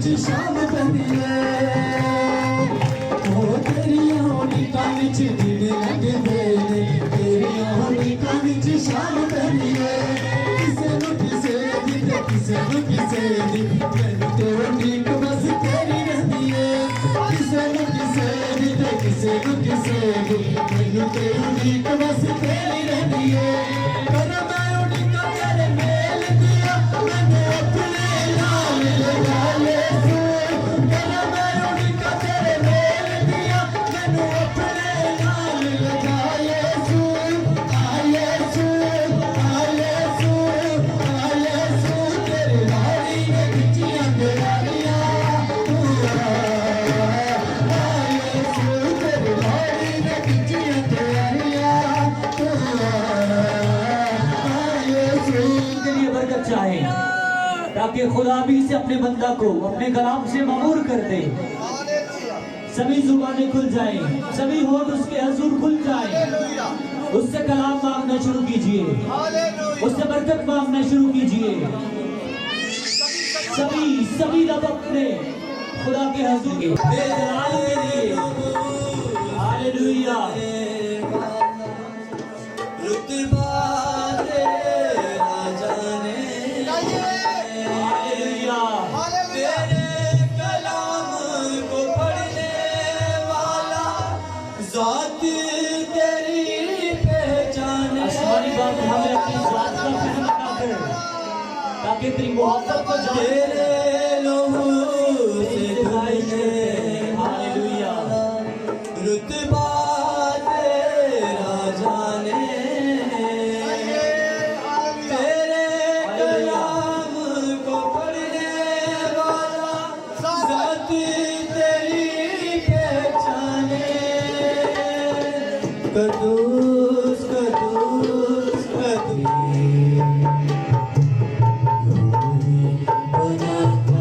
विच शाम पैंदी है ओ तेरियां उड़ीकां विच दिन लगदे ने तेरियां उड़ीकां विच शाम पैंदी है किसे नु किसे दी ते किसे नु किसे दी मैनू ते उड़ीक बस तेरी रहिंदी है किसे नु किसे दी ते किसे नु किसे दी मैनू ते उड़ीक बस तेरी रहिंदी है कर मैं उड़ीकां तेरे मेल दिया मैंने अपने नाल लगा ले कर मैं उड़ीकां तेरे मेल दिया मैनू अपने नाल लगा ले आये सू तेरे लाड़ी ने खिंचियां गलियां आये सू तेरे लाड़ी ने खिंचियां गलियां आये सू के लिए बरकत चाहे ताकि खुदा भी से अपने बंदा को अपने कलाम से ममूर कर दे। सभी जुबानें खुल जाएं, सभी होठ उसके हजूर खुल जाएं। उससे कलाम मांगना शुरू कीजिए, उससे बरकत मांगना शुरू कीजिए। सभी रब अपने खुदा के हजूर के बेजलाल के लिए हालेलुया। रुतबा तेरा जाने तेरे कलाम को पढ़ने वाला ज़ात तेरी पहचाने आसमानी बाप हमें अपनी ज़ात का फहम अता कर ताकि तेरी मोहब्बत को जाने तेरे लहू से धुलने हालेलुया। रुतबा तेरा जाने तेरे कलाम को पढ़ने वाला ज़ात तेरी पहचाने कदूस कदूस कदीर बना मेरे को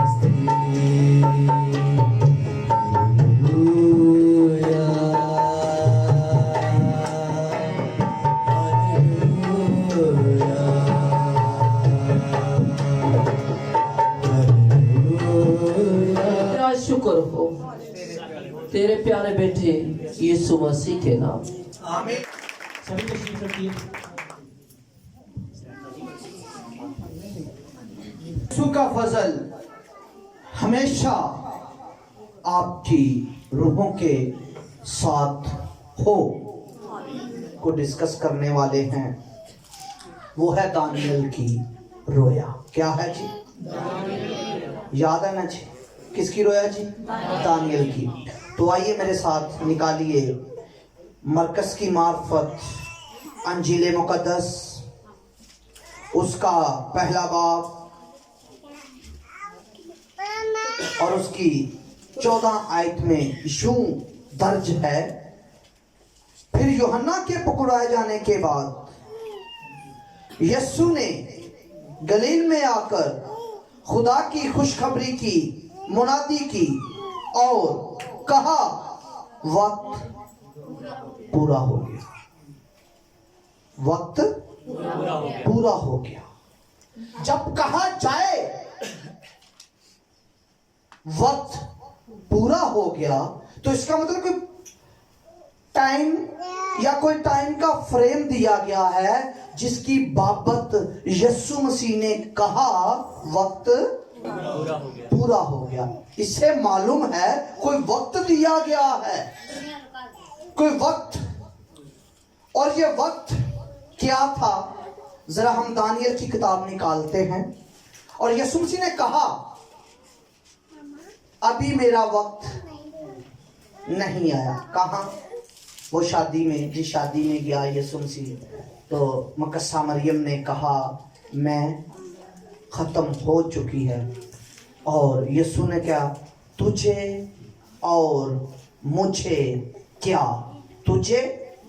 रास्ते हालेलुया हालेलुया तेरा शुक्र हो तेरे प्यारे बेटे यीशु मसीह के नाम। सभी तशरीफ रखिए। यीशु का फजल हमेशा आपकी रूहों के साथ हो को डिस्कस करने वाले हैं। वो है दानियल की रोया। क्या है जी? याद है ना जी? किसकी रोया जी? दानियल की। तो आइए मेरे साथ निकालिए मरकस की मार्फत अंजील मुकद्दस उसका पहला बाब और उसकी 14 आयत में यूं दर्ज है। फिर यूहन्ना के पकड़ाए जाने के बाद यीशु ने गलील में आकर खुदा की खुशखबरी की मुनादी की और कहा वक्त पूरा हो गया। वक्त पूरा हो गया। जब कहा जाए वक्त पूरा हो गया तो इसका मतलब कोई टाइम या कोई टाइम का फ्रेम दिया गया है जिसकी बाबत यीशु मसीह ने कहा वक्त पूरा हो गया। इससे मालूम है कोई वक्त दिया गया है, कोई वक्त। और ये वक्त क्या था? जरा हम दानियल की किताब निकालते हैं और यीशु मसीह ने कहा अभी मेरा वक्त नहीं आया। कहाँ? वो शादी में, जिस शादी में गया यीशु मसीह, तो मकस्सा मरियम ने कहा मैं ख़त्म हो चुकी है। और यीशु ने क्या? तुझे और मुझे क्या? तुझे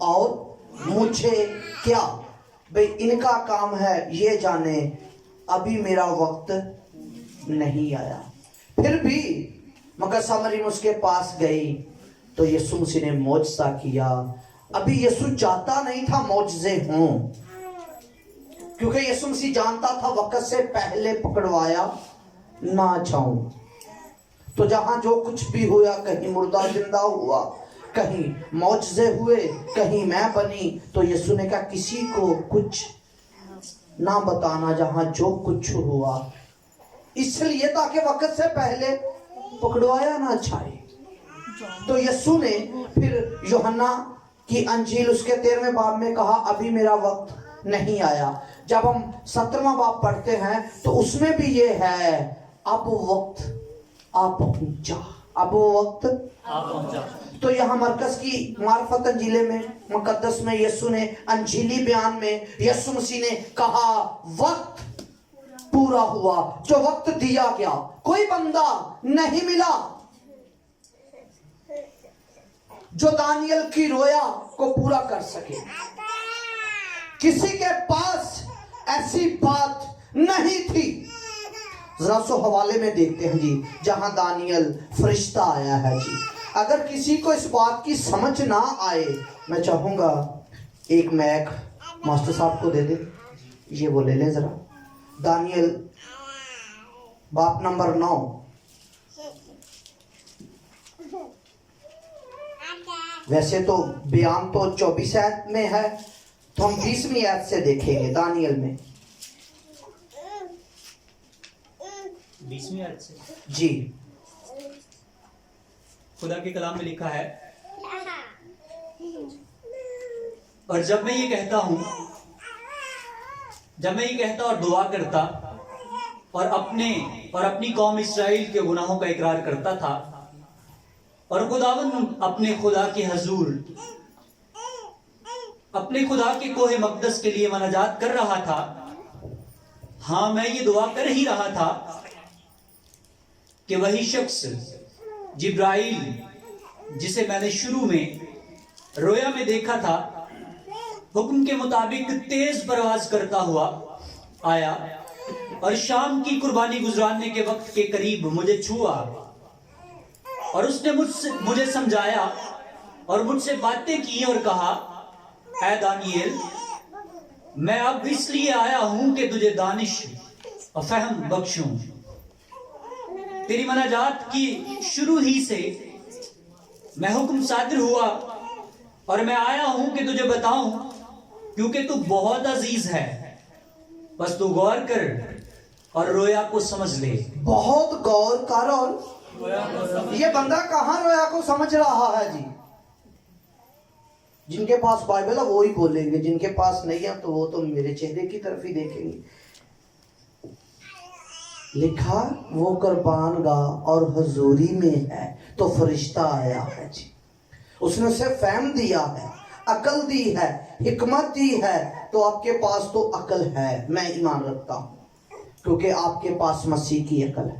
और मुझे क्या? भाई इनका काम है ये जाने अभी मेरा वक्त नहीं आया। फिर भी मकस्सा मरियम उसके पास गई तो यीशु मसीह ने मौजज़ा किया। अभी यीशु चाहता नहीं था मौजज़े हों, क्योंकि यीशु मसीह जानता था वक्त से पहले पकड़वाया ना जाऊं। तो जहां जो कुछ भी हुआ, कहीं मुर्दा जिंदा हुआ, कहीं मौजज़े हुए, कहीं मैं बनी, तो यीशु ने कहा किसी को कुछ ना बताना जहां जो कुछ हुआ, इसलिए ताकि वक्त से पहले पकड़वाया ना जाए। तो यीशु ने फिर यूहन्ना की अंजील उसके 13वें बाब में कहा अभी मेरा वक्त नहीं आया। जब हम 17वां बाब पढ़ते हैं तो उसमें भी ये है, अब वक्त आ पहुंचा, अब वो वक्त आ पहुंचा। तो यहाँ मरकज की मार्फत अंजीले में मुकद्दस में यीशु ने अंजीली बयान में यीशु मसीह ने कहा वक्त पूरा हुआ। जो वक्त दिया गया कोई बंदा नहीं मिला जो दानियल की रोया को पूरा कर सके। किसी के पास ऐसी बात नहीं थी। जरा सो हवाले में देखते हैं जी, जहां दानियल फरिश्ता आया है जी। अगर किसी को इस बात की समझ ना आए, मैं चाहूंगा एक मैक मास्टर साहब को दे दे, ये वो ले ले जरा। दानियल बाप नंबर 9, वैसे तो बयान तो 24 आयत में है, तो हम 20वीं आयत से देखेंगे दानियल में। 20वीं आयत से जी। खुदा के कलाम में लिखा है, और जब मैं ये कहता और दुआ करता और अपनी कौम इस्राएल के गुनाहों का इकरार करता था और खुदावन अपने खुदा के हजूर अपने खुदा के कोहे मकदस के लिए मनाजात कर रहा था। हाँ, मैं ये दुआ कर ही रहा था कि वही शख्स जिब्राइल जिसे मैंने शुरू में रोया में देखा था, हुक्म के मुताबिक तेज परवाज करता हुआ आया और शाम की कुर्बानी गुजराने के वक्त के करीब मुझे छुआ और उसने मुझे समझाया और मुझसे बातें की और कहा, ऐ दानियल, मैं अब इसलिए आया हूं कि तुझे दानिश और फहम बख्शूं। तेरी मनाजात की शुरू ही से मैं हुक्म सादिर हुआ और मैं आया हूं कि तुझे बताऊं, क्योंकि तू बहुत अजीज है। बस तू गौर कर और रोया को समझ ले। बहुत गौर कर और ये बंदा कहां रोया को समझ रहा है जी। जिनके पास बाइबल है वो ही बोलेंगे, जिनके पास नहीं है तो वो तो मेरे चेहरे की तरफ ही देखेंगे। लिखा वो कुर्बान गाह और हजूरी में है तो फरिश्ता आया है जी। उसने उसे फहम दिया है, अकल दी है, हिकमत दी है। तो आपके पास तो अकल है, मैं ईमान रखता हूं, क्योंकि आपके पास मसीह की अकल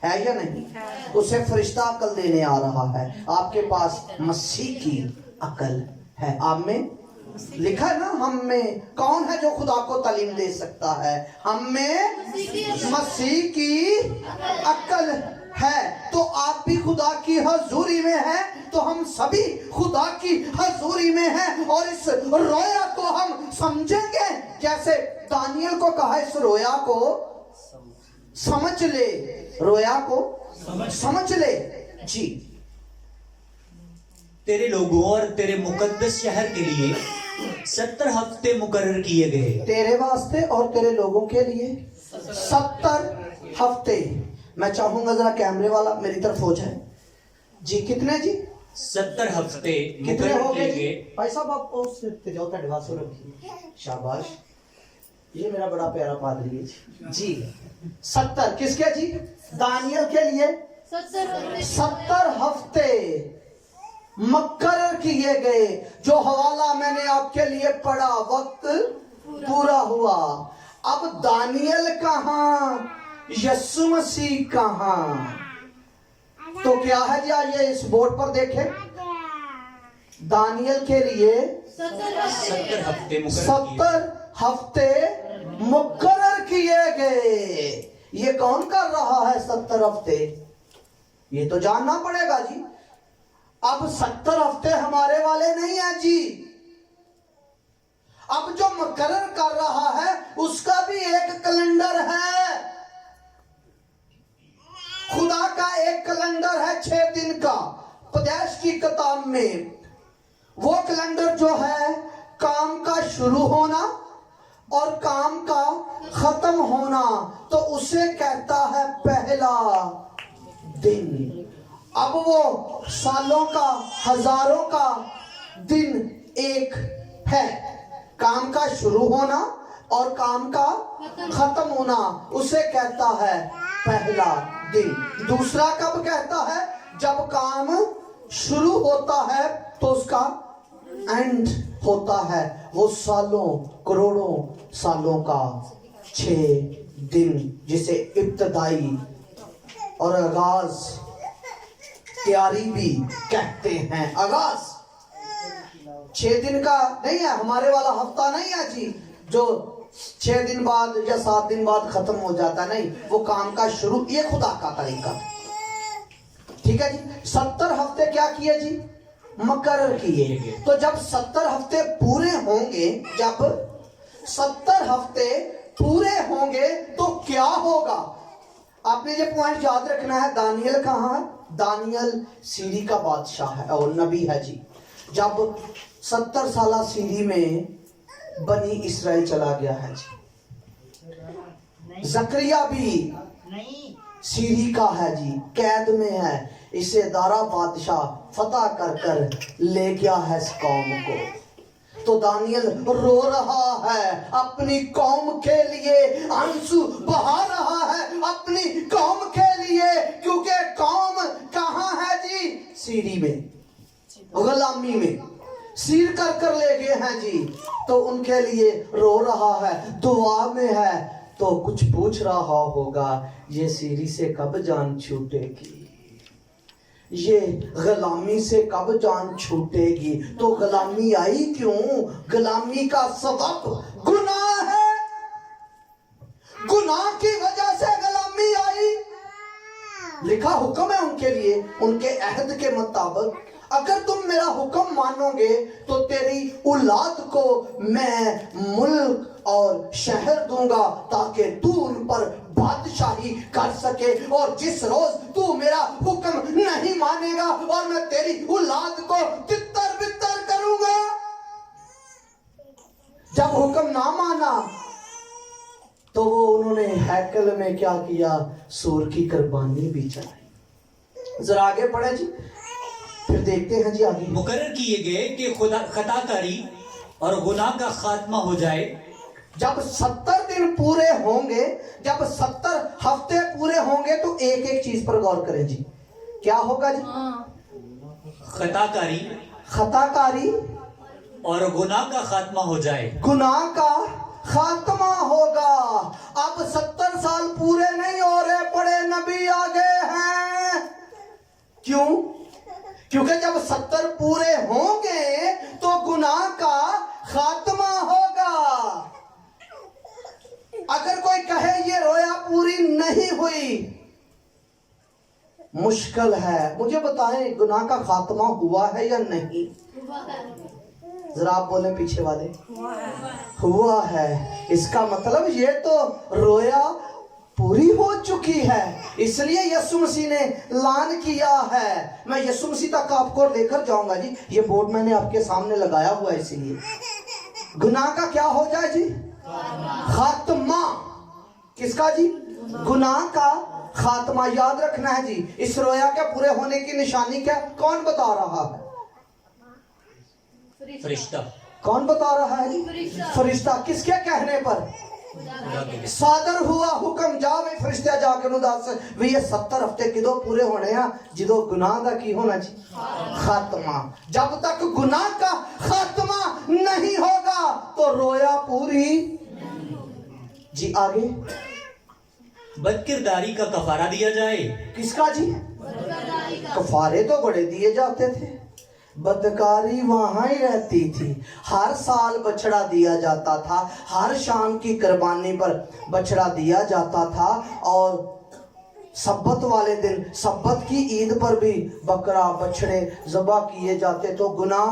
है या नहीं? उसे फरिश्ता अकल देने आ रहा है, आपके पास मसीह की अकल है। आप में लिखा है ना, हम में कौन है जो खुदा को तालीम दे सकता है? हम में मसीह की अकल है। तो आप भी खुदा की हजूरी में हैं, तो हम सभी खुदा की हजूरी में हैं। और इस रोया को हम समझेंगे जैसे दानियल को कहा, इस रोया को समझ ले, रोया को समझ ले जी। तेरे लोगों और तेरे मुकद्दस शहर के लिए 70 हफ्ते मुकर्रर किए गए। तेरे वास्ते और तेरे लोगों के लिए 70 हफ्ते। मैं चाहूंगा जरा कैमरे वाला मेरी तरफ हो जाए जी। कितने जी? 70 हफ्ते कितने हो गए जी? गए। भाई साहब आप उससे जाओ, तड़वासो रखिए, शाबाश। ये मेरा बड़ा प्यारा पादरी है जी। 70 किसके जी? दानियल के लिए 70 हफ्ते मुकर्रर किए गए। जो हवाला मैंने आपके लिए पढ़ा, वक्त पूरा हुआ। अब दानियल कहां, यीशु मसीह कहां? तो क्या है जी, आइए इस बोर्ड पर देखें। दानियल के लिए 70 हफ्ते मुकर्रर किए गए। ये कौन कर रहा है 70 हफ्ते? ये तो जानना पड़ेगा जी। अब 70 हफ्ते हमारे वाले नहीं है जी। अब जो मुकर्रर कर रहा है उसका की किताब में वो कैलेंडर जो है काम का शुरू होना और काम का खत्म होना, तो उसे कहता है पहला दिन। अब वो सालों का, हजारों का दिन एक है। काम का शुरू होना और काम का खत्म होना उसे कहता है पहला दिन। दूसरा कब कहता है? जब काम शुरू होता है तो उसका एंड होता है। वो सालों करोड़ों सालों का 6 दिन, जिसे इब्तदाई और आगाज, तैयारी भी कहते हैं। आगाज 6 दिन का नहीं है, हमारे वाला हफ्ता नहीं है जी जो 6 दिन बाद या 7 दिन बाद खत्म हो जाता, नहीं, वो काम का शुरू, ये खुदा का तरीका। ठीक है जी। 70 हफ्ते क्या किए जी? मुकर्रर किए। तो जब 70 हफ्ते पूरे होंगे, जब 70 हफ्ते पूरे होंगे तो क्या होगा? आपने ये पॉइंट याद रखना है। दानियल कहाँ है? दानियल सीरी का बादशाह है और नबी है जी। जब 70 साल सीरी में बनी इस्राइल चला गया है जी। जकरिया भी सीरी का है जी, कैद में है। इसे दारा बादशाह फतह कर कर ले गया है इस कौम को। तो दानियल रो रहा है अपनी कौम के लिए, आंसू बहा रहा है अपनी कौम के लिए, क्योंकि कौम कहाँ है जी? सीरी में, गुलामी में सीर कर कर ले गए हैं जी। तो उनके लिए रो रहा है, दुआ में है। तो कुछ पूछ रहा होगा, ये सीरी से कब जान छूटेगी, ये गुलामी से कब जान छूटेगी। तो गुलामी आई क्यों? गुलामी का सबब गुनाह है। गुनाह की वजह से गुलामी आई। लिखा हुक्म है उनके लिए, उनके अहद के मुताबिक, अगर तुम मेरा हुक्म मानोगे तो तेरी औलाद को मैं मुल्क और शहर दूंगा ताकि तू उन पर बादशाही कर सके। और जिस रोज तू मेरा हुक्म नहीं मानेगा और मैं तेरी औलाद को तितर बितर करूंगा। जब हुक्म ना माना तो वो उन्होंने हैकल में क्या किया? सूर की कुर्बानी भी चढ़ाई। जरा आगे पढ़े जी, फिर देखते हैं जी आगे। मुकर्रर किए गए कि खुदा खताकारी और गुनाह का खात्मा हो जाए। जब 70 दिन पूरे होंगे, जब 70 हफ्ते पूरे होंगे तो एक एक चीज पर गौर करें जी। क्या होगा जी? खताकारी, खताकारी और गुनाह का खात्मा हो जाए। गुनाह का खात्मा होगा। अब 70 साल पूरे नहीं हो रहे, बड़े नबी आ गए हैं। क्यों? क्योंकि जब 70 पूरे होंगे तो गुनाह का खात्मा होगा। अगर कोई कहे ये रोया पूरी नहीं हुई, मुश्किल है। मुझे बताएं गुनाह का खात्मा हुआ है या नहीं? जरा आप बोले पीछे वाले। हुआ है। इसका मतलब ये तो रोया पूरी हो चुकी है। इसलिए यीशु मसीह ने लान किया है। मैं यीशु मसीह तक आपको लेकर जाऊंगा जी। ये बोर्ड मैंने आपके सामने लगाया हुआ है। इसीलिए गुनाह का क्या हो जाए जी? खात्मा। किसका जी? गुनाह का खात्मा। याद रखना है जी। इस रोया के पूरे होने की निशानी क्या? कौन बता रहा है? फरिश्ता। कौन बता रहा है जी? फरिश्ता। किसके कहने पर? सादर हुआ हुक्म, जावे फरिश्ता जाके उदास भी ये 70 हफ्ते किदो पूरे होने हैं जिदो गुनाह का की होना जी? खात्मा। जब तक गुनाह का खात्मा नहीं होगा तो रोया पूरी जी। आगे बदकिरदारी का कफारा दिया जाए। किसका जी? कफारे तो बड़े दिए जाते थे, बदकारी वहां ही रहती थी। हर साल बछड़ा दिया जाता था, हर शाम की कुर्बानी पर बछड़ा दिया जाता था। और सब्बत वाले दिन, सब्बत की ईद पर भी बकरा बछड़े ज़बह किए जाते। तो गुनाह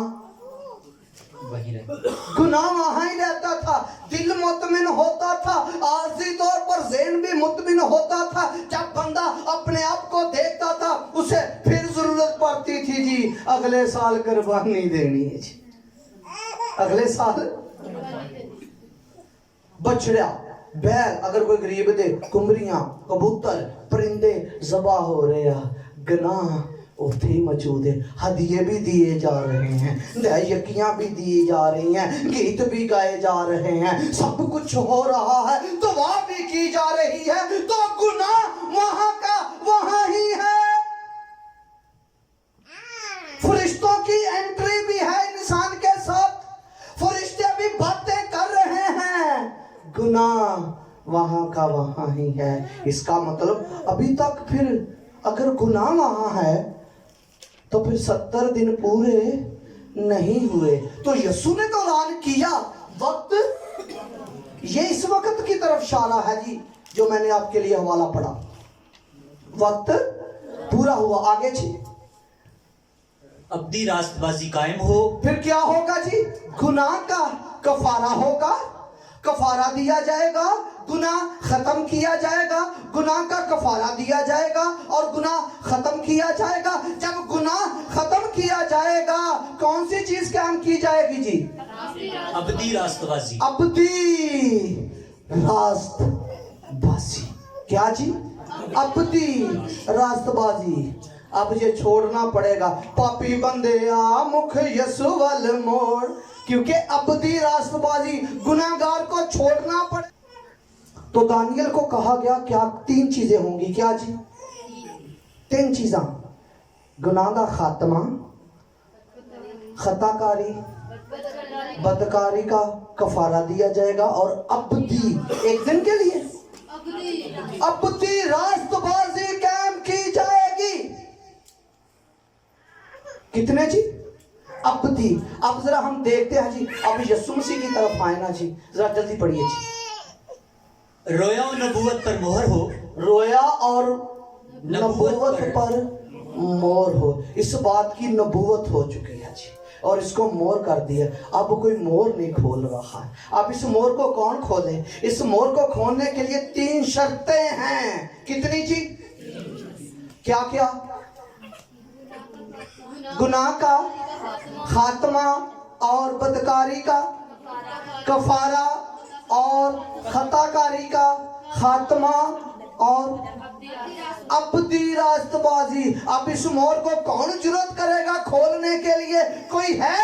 वहां ही रहता था। दिल मुतमिन होता था, आर्जी तौर पर ज़हन भी मुतमिन होता था। जब बंदा अपने आप को देखता था उसे फिर जरूरत पड़ती थी जी अगले साल कुर्बानी देनी है जी, अगले साल बछड़ा बैल अगर कोई गरीब दे, कुमरियां कबूतर परिंदे जबा हो रहे हैं, गनाह उथे ही मौजूद है। हदिये भी दिए जा रहे हैं, दहयकियां भी दी जा रही हैं, गीत भी गाए जा रहे हैं, सब कुछ हो रहा है, दुआ भी की जा रही है, तो गुनाह वहां का वहां ही है। फरिश्तों की एंट्री भी है इंसान के साथ, फरिश्ते भी बातें कर रहे हैं, गुनाह वहां का वहां ही है। इसका मतलब अभी तक फिर अगर गुनाह वहां है तो फिर 70 दिन पूरे नहीं हुए। तो यीशु ने तो ऐलान किया, वक्त ये इस वक्त की तरफ इशारा है जी, जो मैंने आपके लिए हवाला पढ़ा, वक्त पूरा हुआ। आगे जी, अब्दी रास्तबाजी कायम हो। फिर क्या होगा जी? गुनाह का कफारा होगा, कफारा दिया जाएगा, गुनाह खत्म किया जाएगा, गुनाह का कफारा दिया जाएगा और गुनाह खत्म किया जाएगा। जब गुनाह खत्म किया जाएगा कौन सी चीज कायम की जाएगी जी? अब्दी रास्तबाजी। अब्दी रास्तबाजी। क्या जी? अब्दी रास्तबाजी। अब ये छोड़ना पड़ेगा, पापी बंदे आ मुख यसु वल मोड़, क्योंकि अब्दी रास्तबाजी गुनाहगार को छोड़ना पड़े। तो दानियल को कहा गया क्या 3 चीजें होंगी? क्या जी? 3 चीजा, गुनाह का खात्मा, खताकारी बदकारी का कफारा दिया जाएगा और अब्दी, एक दिन के लिए अब्दी रास्तबाजी कायम की जाएगी। कितने जी? अब्दी। अब जरा हम देखते हैं जी, अब यीशु मसीह की तरफ आए ना जी, जरा जल्दी पढ़िए जी। रोया और नबूवत पर मोहर हो। रोया और नबूवत पर मोहर हो। इस बात की नबूवत हो चुकी है जी और इसको मोहर कर दिया। अब कोई मोहर नहीं खोल रहा है। अब इस मोहर को कौन खोले? इस मोहर को खोलने के लिए 3 शर्तें हैं। कितनी जी? क्या क्या? गुनाह का खात्मा और बदकारी का कफारा और खताकारी का खात्मा और अब्दी रास्तबाजी। अब इस मोहर को कौन जुर्रत करेगा खोलने के लिए? कोई है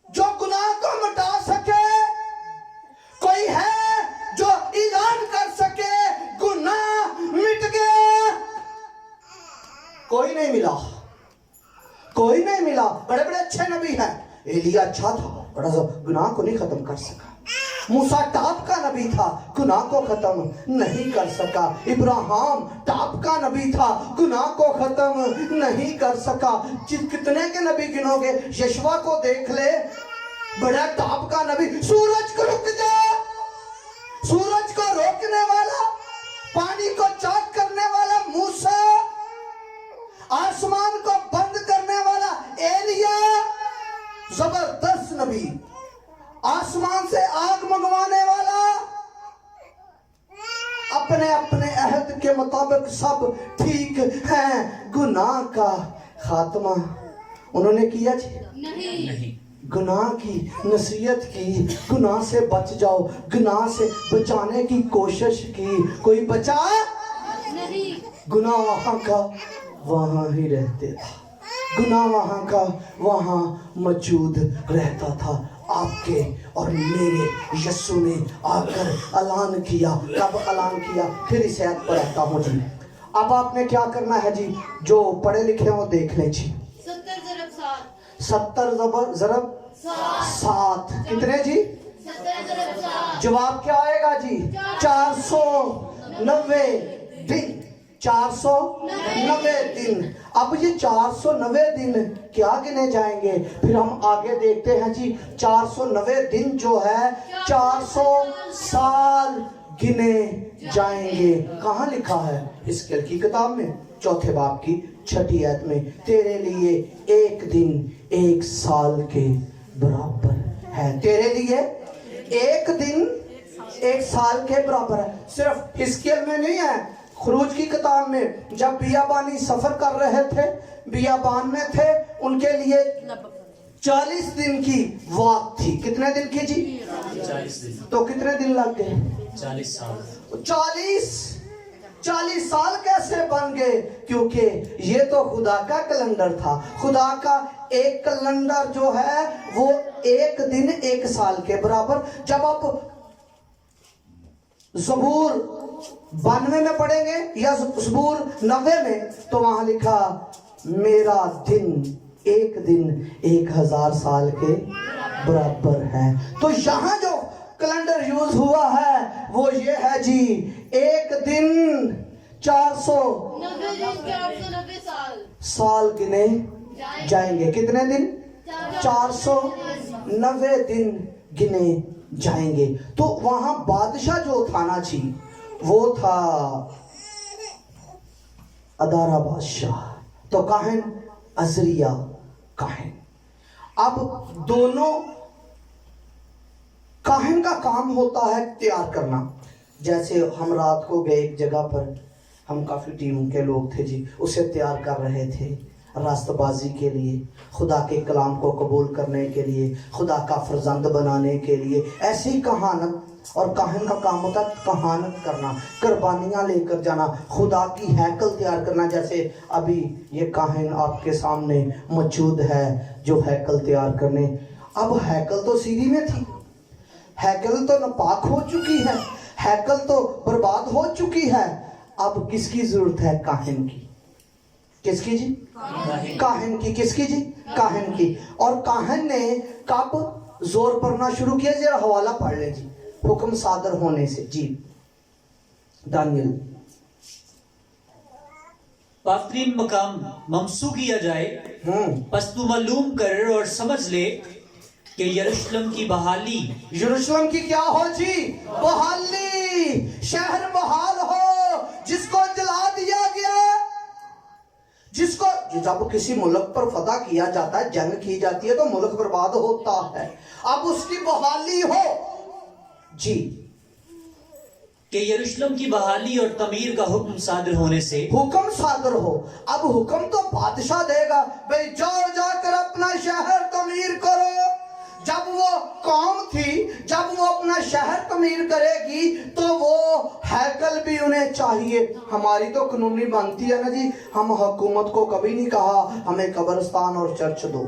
जो गुनाह को मिटा सके? कोई है जो ऐलान कर सके गुनाह मिट गया? कोई नहीं मिला, कोई नहीं मिला। बड़े बड़े अच्छे नबी हैं, एलिया अच्छा था, बड़ा सा गुनाह को नहीं खत्म कर सका। मूसा टाप का नबी था, गुनाह को खत्म नहीं कर सका। इब्राहिम टाप का नबी था, गुनाह को खत्म नहीं कर सका। कितने के नबी गिनोगे? यशवा को देख ले, बड़ा टाप का नबी। सूरज को रुक जा, सूरज को रोकने वाला, पानी को चाक करने वाला मूसा, आसमान को बंद करने वाला एलिया, जबरदस्त नबी, आसमान से आग मंगवाने वाला, अपने अपने अहद के मुताबिक सब ठीक है। गुनाह का खात्मा उन्होंने किया जी? नहीं। गुनाह की नसीहत की, गुनाह से बच जाओ, गुनाह से बचाने की कोशिश की, कोई बचा नहीं। गुनाह वहां का वहां ही रहते था, गुनाह वहां का वहां मौजूद रहता था। आपके और मेरे यीशु ने आकर ऐलान किया। कब ऐलान किया? फिर इस आयत पर आता हूँ जी। अब आपने क्या करना है जी? जो पढ़े लिखे हो देख लें जी। 70 ज़रब 7। 70 ज़रब 7 कितने जी? 70 ज़रब 7। जवाब क्या आएगा जी? 490 दिन। 490 दिन। अब ये 490 दिन क्या गिने जाएंगे? फिर हम आगे देखते हैं जी। 490 दिन जो है 400 साल गिने जाएंगे। कहाँ लिखा है? हिजकिय्याह की किताब में 4 बाब की 6 आयत में, तेरे लिए एक दिन 1 साल के बराबर है। तेरे लिए एक दिन 1 साल के बराबर है। सिर्फ हिजकिय्याह में नहीं है, खुरूज की किताब में जब बियाबानी सफर कर रहे थे, बियाबान में थे, उनके लिए 40 दिन की वाक थी। कितने दिन की जी? 40 दिन। तो कितने दिन लग गए? 40 साल। 40 साल कैसे बन गए? क्योंकि ये तो खुदा का कैलेंडर था। खुदा का एक कैलेंडर जो है वो एक दिन 1 साल के बराबर। जब आप ज़बूर 92 में पढ़ेंगे या ज़बूर 90 में, तो वहां लिखा मेरा दिन 1000 साल के बराबर है। तो यहाँ जो कैलेंडर यूज हुआ है वो ये है जी, एक दिन 490 साल गिने जाएंगे। कितने दिन? 490 दिन गिने जाएंगे। तो वहां बादशाह जो था ना जी, वो था अदारा बादशाह, तो काहन अजरिया काहन। अब दोनों काहन का काम होता है तैयार करना। जैसे हम रात को गए एक जगह पर, हम काफी टीम के लोग थे जी, उसे तैयार कर रहे थे रास्तबाजी के लिए, खुदा के कलाम को कबूल करने के लिए, खुदा का फर्जंद बनाने के लिए। ऐसी कहानत, और काहन का काम होता है कहानत करना, कुर्बानियां लेकर जाना, खुदा की हैकल तैयार करना। जैसे अभी ये काहन आपके सामने मौजूद है जो हैकल तैयार करने। अब हैकल तो सीधी में थी, हैकल तो नापाक हो चुकी है, हैकल तो बर्बाद हो चुकी है। अब किसकी जरूरत है? काहन की। किसकी जी? काहन की। किसकी जी? काहन की। और काहन ने कब जोर पड़ना शुरू किया? जरा हवाला पढ़ ले जी, हुक्म सादर होने से जी। दानियल पाकरीन मकाम ममसू किया जाए, बस तू मालूम कर और समझ ले कि यरूशलेम की बहाली। यरूशलेम की क्या हो जी? बहाली। शहर बहाल हो जिसको जला दिया गया, जिसको, जब किसी मुल्क पर फतह किया जाता है, जंग की जाती है, तो मुल्क बर्बाद होता है। अब उसकी बहाली हो जी, कि यरूशलेम की बहाली और तमीर का हुक्म सादर होने से। हुक्म सादर हो। अब हुक्म तो बादशाह देगा, भाई जाओ जाकर अपना शहर तमीर करो। जब वो कौम थी, जब वो अपना शहर तमीर करेगी, तो वो हैकल भी उन्हें चाहिए। हमारी तो कानूनी बनती है ना जी, हम हुकूमत को कभी नहीं कहा हमें कब्रिस्तान और चर्च दो।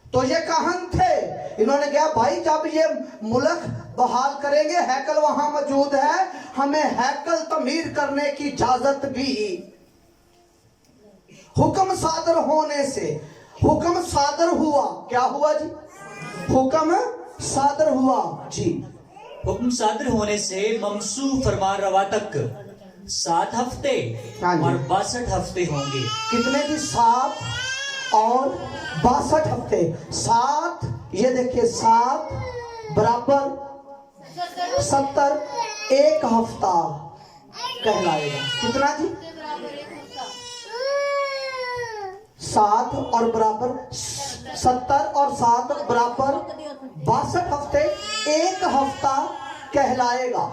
तो ये काहन थे, इन्होंने कहा भाई जब ये मुल्क बहाल करेंगे, हैकल वहां मौजूद है, हमें हैकल तमीर करने की इजाजत भी। हुक्म सादर होने से, हुक्म सादर हुआ। क्या हुआ जी? हुक्म सादर हुआ जी। हुक्म सादर होने से ममसू फरमान रवा तक 7 हफ्ते हाँ जी। और 62 हफ्ते होंगे। कितने की? 7 और 62 हफ्ते। 7, ये देखिए 7 बराबर 70, 1 हफ्ता कहलाएगा। कितना जी? 7 और बराबर 70 और 7 बराबर 62 हफ्ते, 1 हफ्ता कहलाएगा।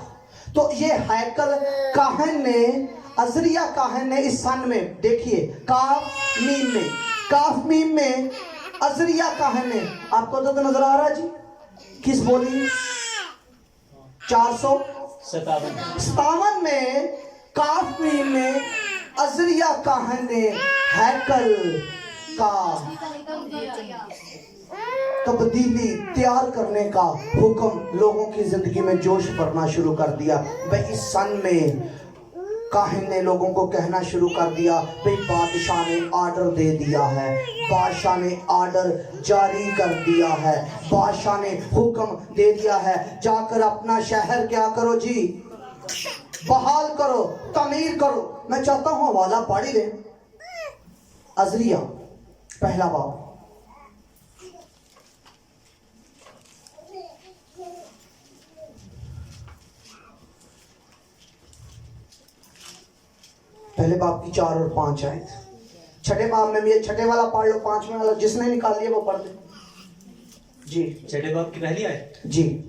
तो ये हैकल काहन ने, अजरिया काहन ने इस सन में, देखिए काफ मीम में, काफ मीम में अजरिया काहन ने, आपको तो नजर आ रहा है जी, किस बोली? 457 में काफ मीम में अजरिया काहन ने हैकल का तब्दीली तैयार करने का हुक्म लोगों की जिंदगी में जोश भरना शुरू कर दिया। भाई इस सन में काहन ने लोगों को कहना शुरू कर दिया, भाई बादशाह ने आर्डर दे दिया है, बादशाह ने आर्डर जारी कर दिया है, बादशाह ने हुक्म दे दिया है, जाकर अपना शहर क्या करो जी? बहाल करो, तमीर करो। मैं चाहता हूं हवाला पढ़ ही लें। अजरिया पहला बाब, पहले बाब की 4 और 5 आयत। छठे बाब में भी ये छठे वाला पढ़ लो, 5वें वाला जिसने निकाल लिया वो पढ़ दे जी। छठे बाब की पहली आयत। जी।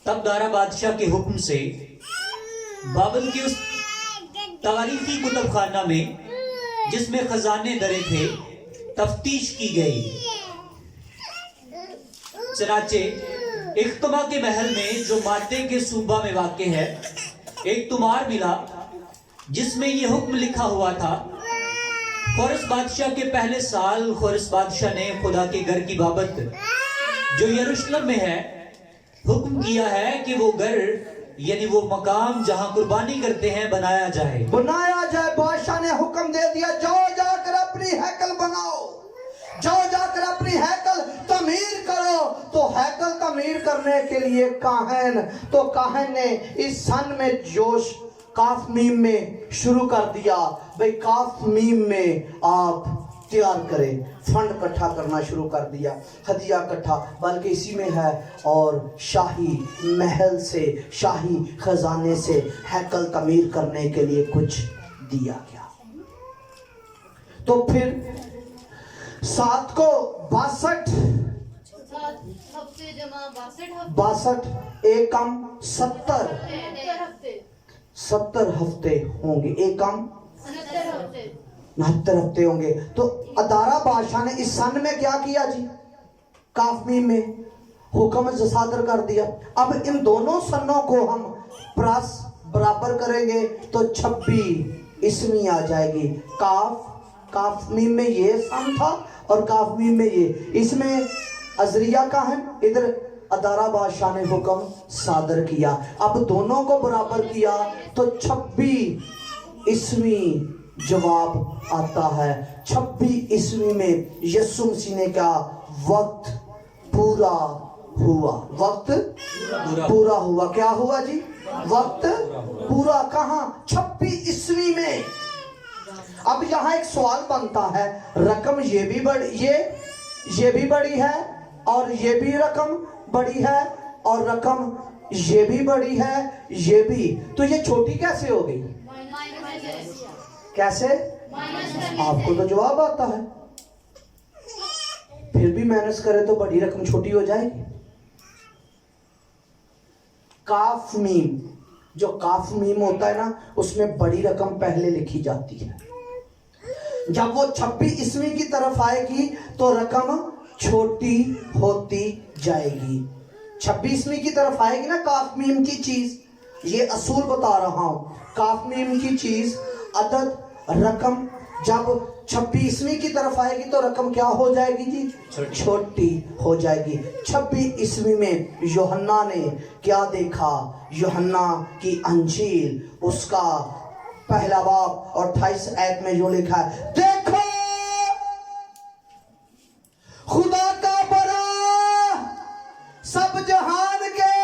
तब दारा बादशाह के हुक्म से बाबर की उस तारीखी कुतुब खाना में जिसमें खजाने दरे थे तफ्तीश की गई। चनाचे इख्तमा के महल में जो मादे के सूबा में वाक़ है, एक तुमार मिला जिसमें यह हुक्म लिखा हुआ था, खोरस बादशाह के पहले साल खोरस बादशाह ने खुदा के घर की बाबत जो यरूशलेम में है हुक्म किया है कि वो घर यानी वो मकाम जहां कुर्बानी करते हैं बनाया जाए। बादशाह ने हुक्म दे दिया, जाओ जाकर अपनी हैकल बनाओ, जाओ जाकर अपनी हैकल तमीर करो। तो हैकल तमीर करने के लिए काहन ने इस सन में जोश काफ मीम में शुरू कर दिया। भाई काफ मीम में आप तैयार करें, फंड इकट्ठा करना शुरू कर दिया, हदिया इकट्ठा, बल्कि इसी में है। और शाही महल से, शाही खजाने से हैकल तमीर करने के लिए कुछ दिया गया। तो फिर 7 को 62 हफ्ते जमा 62 एक कम 70 हफ्ते होंगे, एक कम 69 हफ्ते होंगे। तो अदारा बादशाह ने इस सन में क्या किया जी, काफमी में हुक्म सादर कर दिया। अब इन दोनों सनों को हम प्लस बराबर करेंगे तो 26 ईस्वी आ जाएगी। काफमी में ये सन था और काफमी में ये, इसमें अजरिया का है, इधर अदारा बादशाह ने हुक्म सादर किया। अब दोनों को बराबर किया तो 26 ईस्वी जवाब आता है। 26 ईस्वी में यीशु मसीह ने क्या, वक्त पूरा हुआ, वक्त पूरा हुआ। क्या हुआ जी, वक्त पूरा। कहां, 26 ईस्वी में। अब यहां एक सवाल बनता है, रकम ये भी बड़ी है और ये भी रकम बड़ी है और रकम ये भी बड़ी है, ये भी, तो ये छोटी कैसे हो गई, कैसे? आपको तो जवाब आता है, फिर भी माइनस करें तो बड़ी रकम छोटी हो जाएगी। काफ मीम, जो काफ मीम होता है ना, उसमें बड़ी रकम पहले लिखी जाती है। जब वो 26 ईस्वी की तरफ आएगी तो रकम छोटी होती जाएगी। 26 ईस्वी की तरफ आएगी ना काफ मीम की चीज, ये असूल बता रहा हूं, काफ मीम की चीज, अदद, रकम जब 26 ईस्वी की तरफ आएगी तो रकम क्या हो जाएगी जी, छोटी हो जाएगी। 26 ईस्वी में यूहन्ना ने क्या देखा, यूहन्ना की अंजील उसका पहला बाब और 28 आयत में जो लिखा है, देखो खुदा का बड़ा सब जहान के,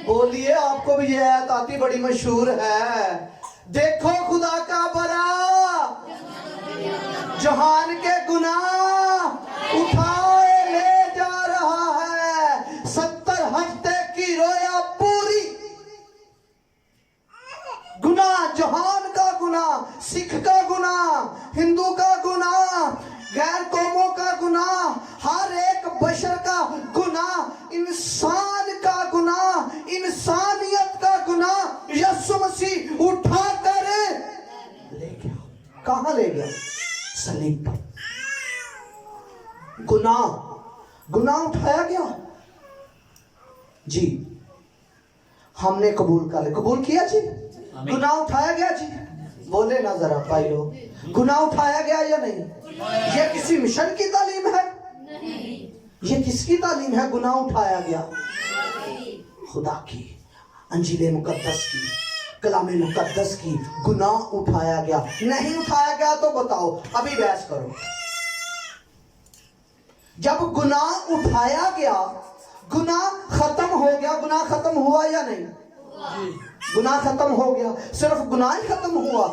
बोलिए, आपको भी ये आयत आती, बड़ी मशहूर है, देखो खुदा का बड़ा जहान के गुनाह उठाए ले जा रहा है। 70 हफ्ते की रोया पूरी, गुनाह, जहान का गुनाह, सिख का गुनाह, हिंदू का गुनाह, गैर कौमों का गुनाह, हर एक बशर का गुनाह, इंसान का गुनाह, इंसानियत का गुनाह यीशु मसीह उठा कर ले गया। कहां ले गया, सलीब पर। गुनाह उठाया गया जी, हमने कबूल किया जी, गुनाह उठाया गया जी, बोले ना जरा भाई लोग, गुनाह उठाया गया या नहीं? ये किसी मिशन की तालीम है? ये किसकी तालीम है, गुनाह उठाया गया? खुदा की, अंजील मुकद्दस की, कलाम मुकद्दस की, गुनाह उठाया गया। नहीं उठाया गया तो बताओ, अभी बहस करो। जब गुनाह उठाया गया, गुनाह खत्म हो गया, गुनाह खत्म हुआ या नहीं? गुनाह खत्म हो गया, सिर्फ गुनाह ही खत्म हुआ?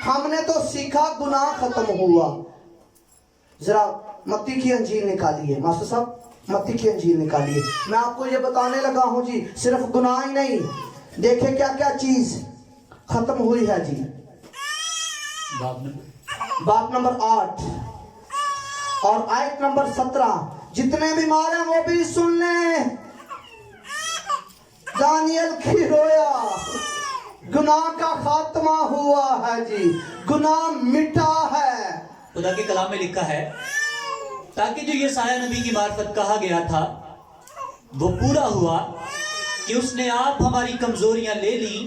हमने तो सीखा गुनाह खत्म हुआ। जरा मत्ती की अंजील निकालिए मास्टर साहब, मत्ती की अंजील निकालिए। मैं आपको ये बताने लगा हूं जी, सिर्फ गुनाह ही नहीं, देखे क्या क्या चीज खत्म हुई है जी। बाप नंबर 8 और आयत नंबर 17, जितने बीमार हैं वो भी सुन लें। दानियल की रोया, गुनाह का खात्मा हुआ है जी, गुनाह मिटा है। खुदा के कलाम में लिखा है ताकि जो यशायाह नबी की मार्फत कहा गया था वो पूरा हुआ कि उसने आप हमारी कमजोरियां ले ली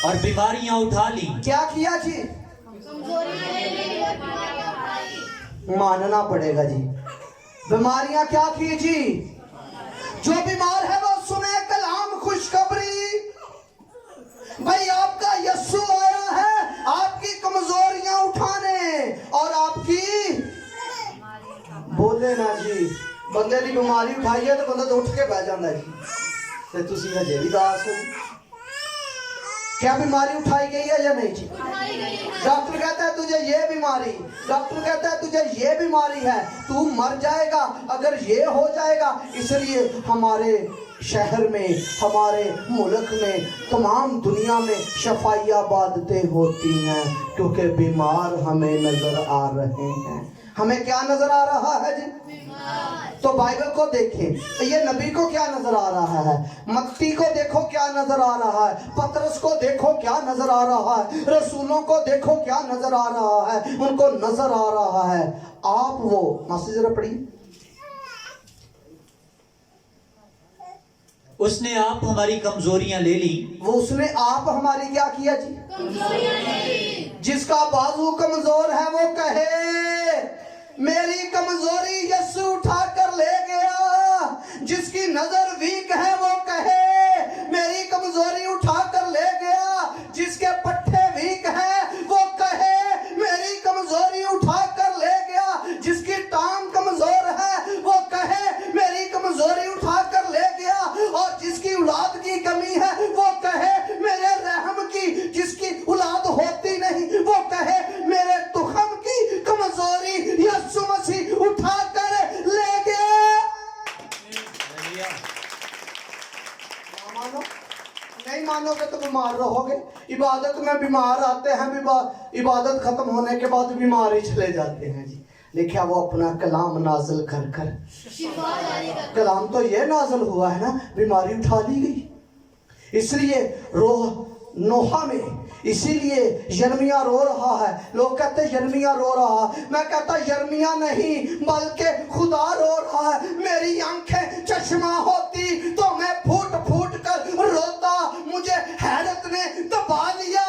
और बीमारियां उठा ली। क्या किया जी? कमजोरियां ले ली और बीमारियां उठाई। मानना पड़ेगा जी। बीमारियां क्या की जी? जो बीमार है वो सुने कलाम खुशखबरी। भाई आपका यस्सु आया है आपकी कमजोरियां उठाने और आपकी बोले ना जी। बंदे की बीमारी उठाई है तो बंदा तो उठ के बह जाता है जी। ते तुसी हजे भी दास हो। क्या बीमारी उठाई गई है या नहीं जी? डॉक्टर कहता है तुझे ये बीमारी, डॉक्टर कहता है तुझे ये बीमारी है, तू मर जाएगा अगर ये हो जाएगा। इसलिए हमारे शहर में, हमारे मुल्क में, तमाम दुनिया में शफाइया बादतें होती हैं क्योंकि बीमार हमें नजर आ रहे हैं। हमें क्या नजर आ रहा है जी? तो बाइबल को देखें, ये नबी को क्या नजर आ रहा है, मत्ती को देखो क्या नजर आ रहा है, पतरस को देखो क्या नजर आ रहा है, रसूलों को देखो क्या नजर आ रहा है। उनको नजर आ रहा है आप वो मास्टर जरा पढ़िए। उसने आप हमारी कमजोरियां ले ली। वो उसने आप हमारी क्या किया जी? कमजोरियां ले ली। जिसका बाजू कमजोर है वो कहे मेरी कमजोरी यीशु उठा कर ले गया। जिसकी नजर वीक है वो कहे मेरी कमजोरी उठा कर ले गया। जिसके पट्टे वीक है वो कहे मेरी कमजोरी उठा कर ले गया। जिसकी टांग कमजोर है वो कहे मेरी कमजोरी उठा कर ले गया। और जिसकी औलाद की कमी है वो कहे मेरे रहम की। जिसकी औलाद होती नहीं वो कहे मेरे तुखम की कमजोरी यीशु मसीह उठा कर ले गया। मानो नहीं मानोगे तो बीमार रहोगे। इबादत में बीमार आते हैं, इबादत खत्म होने के बाद बीमार ही चले जाते हैं जी। लिखा वो अपना कलाम नाजिल कर कर शिफा जारी कर। कलाम तो ये नाजिल हुआ है ना, बीमारी उठा ली गई। इसलिए रोह नोहा में, इसीलिए यर्मिया रो रहा है। लोग कहते हैं यर्मिया रो रहा है, मैं कहता यर्मिया नहीं बल्कि खुदा रो रहा है। मेरी आंखें चश्मा होती तो मैं फूट फूट कर रोता। मुझे हैरत ने दबा लिया,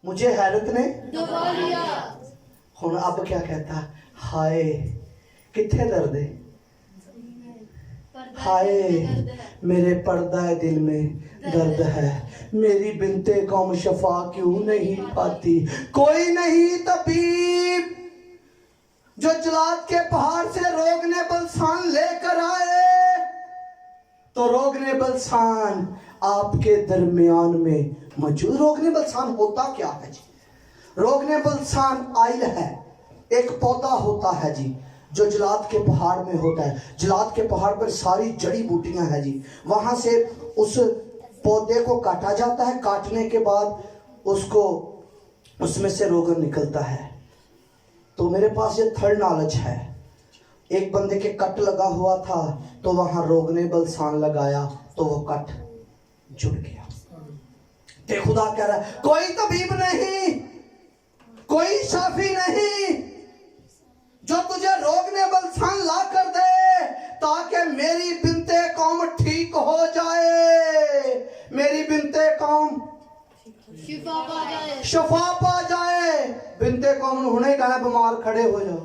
मुझे हैरत ने दबा लिया। हुण अब क्या कहता? हाय किथे दर्द है, हाय मेरे पर्दा दिल में दर्द है। मेरी बिनते कौम शफा क्यों नहीं पाती? कोई नहीं तबीब जो जलाद के पहाड़ से रोगने बलसान लेकर आए। तो रोगने बलसान आपके दरमियान में मौजूद। रोगने बलसान होता क्या है जी? रोगने बलसान आइल है, एक पौधा होता है जी जो जलाद के पहाड़ में होता है। जलाद के पहाड़ पर सारी जड़ी बूटियां हैं जी। वहां से उस पौधे को काटा जाता है, काटने के बाद उसको उसमें से रोगन निकलता है। तो मेरे पास ये थर्ड नॉलेज है। एक बंदे के कट लगा हुआ था तो वहां रोगने बलसान लगाया तो वो कट जुड़ गया। ते खुदा कह रहा है कोई तबीब नहीं, कोई शाफी नहीं जो तुझे रोगने बलसान ला कर दे ताकि मेरी बिनते कौम ठीक हो जाए। मेरी बिनते कौम शिफा पा जाए। शफा पा जाए। बिनते कौम हुने कहना बीमार खड़े हो जाओ।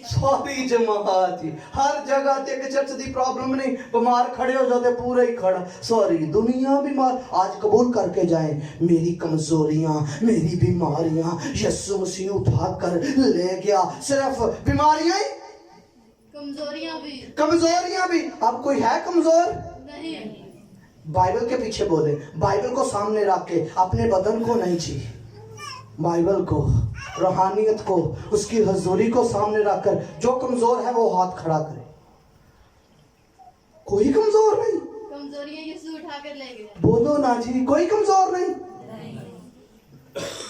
सारी जमात ही हर जगह ते एक चर्च दी प्रॉब्लम नहीं, बीमार खड़े हो जाते पूरे ही खड़ा। सॉरी दुनिया बीमार। आज कबूल करके जाएं मेरी कमजोरियां, मेरी बीमारियां यीशु मसीह उठा कर ले गया। सिर्फ बीमारियां ही, कमजोरियां भी। अब कोई है कमजोर? नहीं। बाइबल के पीछे बोले, बाइबल को सामने रख के, अपने बदन को नहीं चाहिए, बाइबल को, रूहानियत को, उसकी हजूरी को सामने रखकर जो कमजोर है वो हाथ खड़ा करे। कोई कमजोर नहीं। कमजोरियां यीशु उठा कर ले गया। बोलो ना जी, कोई कमजोर नहीं।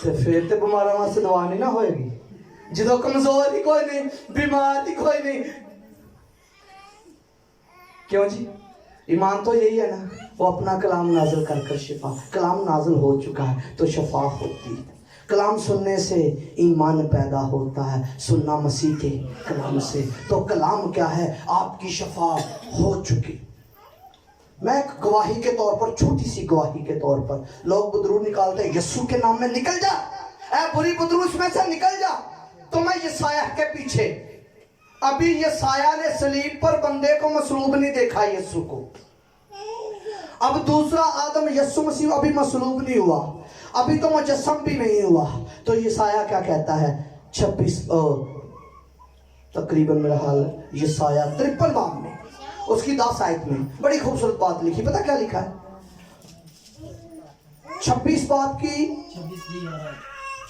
तो फिर तो बीमारा वास्ते दवा नहीं ना होएगी जो कमजोर ही कोई नहीं, बीमार ही कोई नहीं। क्यों जी? ईमान तो यही है ना, वो अपना कलाम नाजिल कर कर शिफा, कलाम नाजिल हो चुका है तो शफा होती है। कलाम सुनने से ईमान पैदा होता है, सुनना मसीह के कलाम से। तो कलाम क्या है? आपकी शफा हो चुकी। मैं एक गवाही के तौर पर, छोटी सी गवाही के तौर पर, लोग बदरू निकालते हैं, यीशु के नाम में निकल जा, ऐ बुरी बदरू इसमें से निकल जा। तो मैं यशायाह के पीछे, अभी यशायाह ने सलीब पर बंदे को मसलूब नहीं देखा, यीशु को। अब दूसरा आदम यीशु मसीह अभी मसलूब नहीं हुआ, अभी तो मुजस्सम भी नहीं हुआ। तो यशायाह क्या कहता है? 26 तकरीबन मेरा हाल यशायाह 53 बाब में, उसकी 10 आयत में बड़ी खूबसूरत बात लिखी। पता क्या लिखा है? 26 बाब की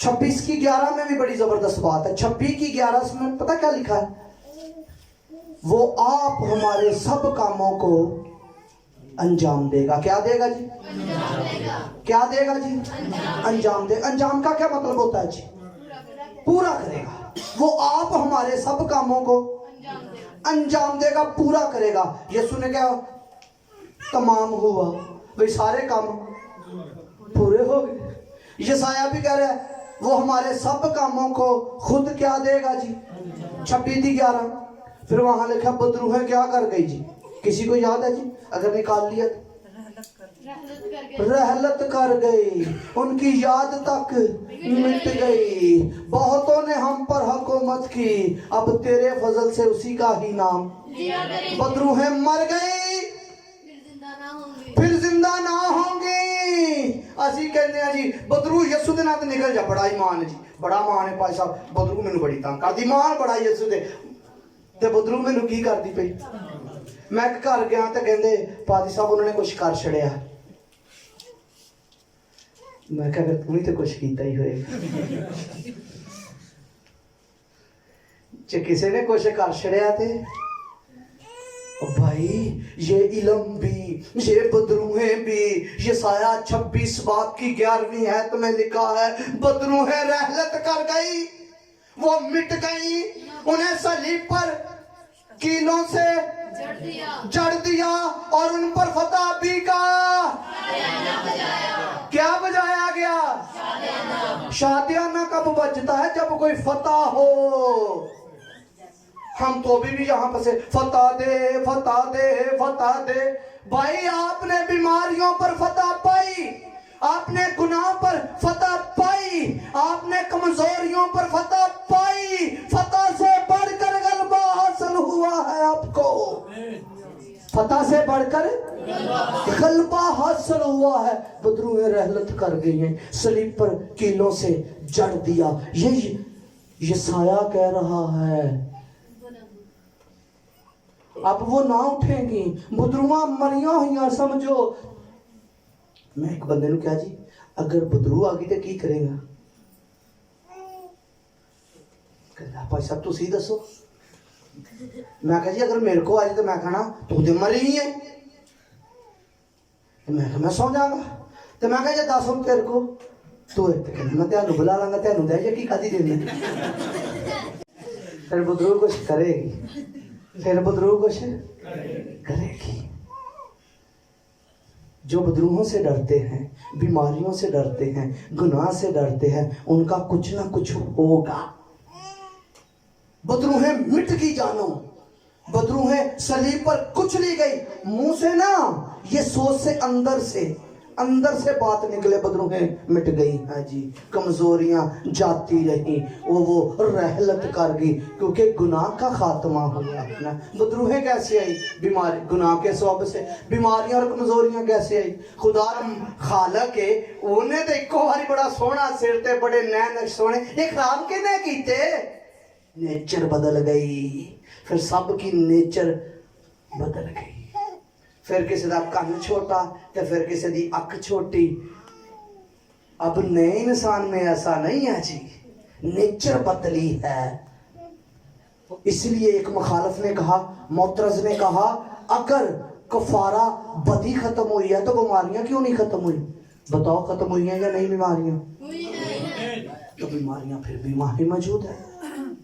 26 की 11 में भी बड़ी जबरदस्त बात है। 26 की 11 में पता क्या लिखा है? वो आप हमारे सब कामों को अंजाम देगा। क्या देगा जी? क्या देगा जी? अंजाम दे। अंजाम का क्या मतलब होता है जी? पूरा करेगा। वो आप हमारे सब कामों को अंजाम देगा, पूरा करेगा। यीशु ने क्या तमाम हुआ, भाई सारे काम पूरे हो गए। यशायाह भी कह रहा है वो हमारे सब कामों को खुद क्या देगा जी? 26:11। फिर वहां लिखा बदरूहें क्या कर गई जी? किसी को याद है जी? अगर निकाल लिया तो रहलत कर गई, उनकी याद तक मिट गई। बहुतों ने हम पर हुकूमत की, अब तेरे फजल से उसी का ही नाम। बदरूहें मर गई, फिर जिंदा ना होंगी। असी कहते हैं जी बदरू यीशु दे नाम निकल जा। बड़ा ईमान जी, बड़ा मान है भाई साहब। बदरू मैनू बड़ी तंग करदी, मान बड़ा यीशु दे ते बदरू मैनू की करदी पई। मैं घर गया तो कहते पादी साहब उन्होंने कुछ कर छड़िया। मैं क्या तू ही तो कुछ किया ही होएगा। जे किसी ने कुछ कर छड़िया थे भाई, ये इलम भी, ये बदरूहें भी। यशायाह 26 बाब की 11वीं आयत में लिखा है बदरूहें रहलत कर गई, वो मिट गई। उन्हें सलीब पर कीलों से जड़ दिया और उन पर फतह भी का क्या बजाया गया? शादियाना कब बजता है? जब कोई फतह हो। हम तो भी यहाँ पर से फतह दे, फतह दे, फतह दे। भाई आपने बीमारियों पर फतह पाई, आपने गुनाह पर फतह पाई, आपने कमजोरियों पर फतह पाई। फतह से बढ़कर गलबा हासिल हुआ है आपको, फतह से बढ़कर गलबा हासिल हुआ है। बदरूहें रहलत कर गई हैं, सलीब पर कीलों से जड़ दिया। ये यशायाह कह रहा है अब वो ना उठेंगी, बदरूआ मरिया हुई समझो। मैं एक बंदे ने कहा जी अगर बदरू आ गई तो की करेगा? कहता भाई साहब तुसी दसो। मैं कहा जी अगर मेरे को आ जाए तो मैं कहना तू तो मरी है। मैं सौ जाऊंगा। तो मैं कहा 10 हम तेरे को तू मैं तेन बुला लांगा, तेन दे की खादी देना। फिर बदरू कुछ करेगी, फिर बदरू कुछ करेगी। जो बदरूहों से डरते हैं, बीमारियों से डरते हैं, गुनाह से डरते हैं, उनका कुछ ना कुछ होगा। बदरूहें मिट गई जानो, बदरूहें सलीब पर कुछ ली गई। मुंह से ना, ये सोच से अंदर से बात निकले। बदरूहें मिट गई। हाँ जी, कमजोरियां जाती रही, वो रहलत कर गई क्योंकि गुनाह का खात्मा हुआ ना। बदरूहें कैसे आई? बीमारी, गुनाह के सबब से। बीमारियां और कमजोरियां कैसे आई? खुदा खालक है, उन्हें तो एको बारी बड़ा सोहना सिर ते बड़े नैन सोहने, ये खराब किने कीते? नेचर बदल गई। फिर सबकी नेचर बदल गई। फिर किसी का कन्न छोटा तो फिर किसी की अख छोटी। अब नए इंसान में ऐसा नहीं है जी, नेचर बदली है। इसलिए एक मुखालिफ ने कहा, मोतरज ने कहा अगर कफारा बदी खत्म हुई है तो बीमारियां क्यों नहीं खत्म हुई? बताओ खत्म हुई हैं या नहीं बीमारियां? तो बीमारियां फिर भी वहीं मौजूद है।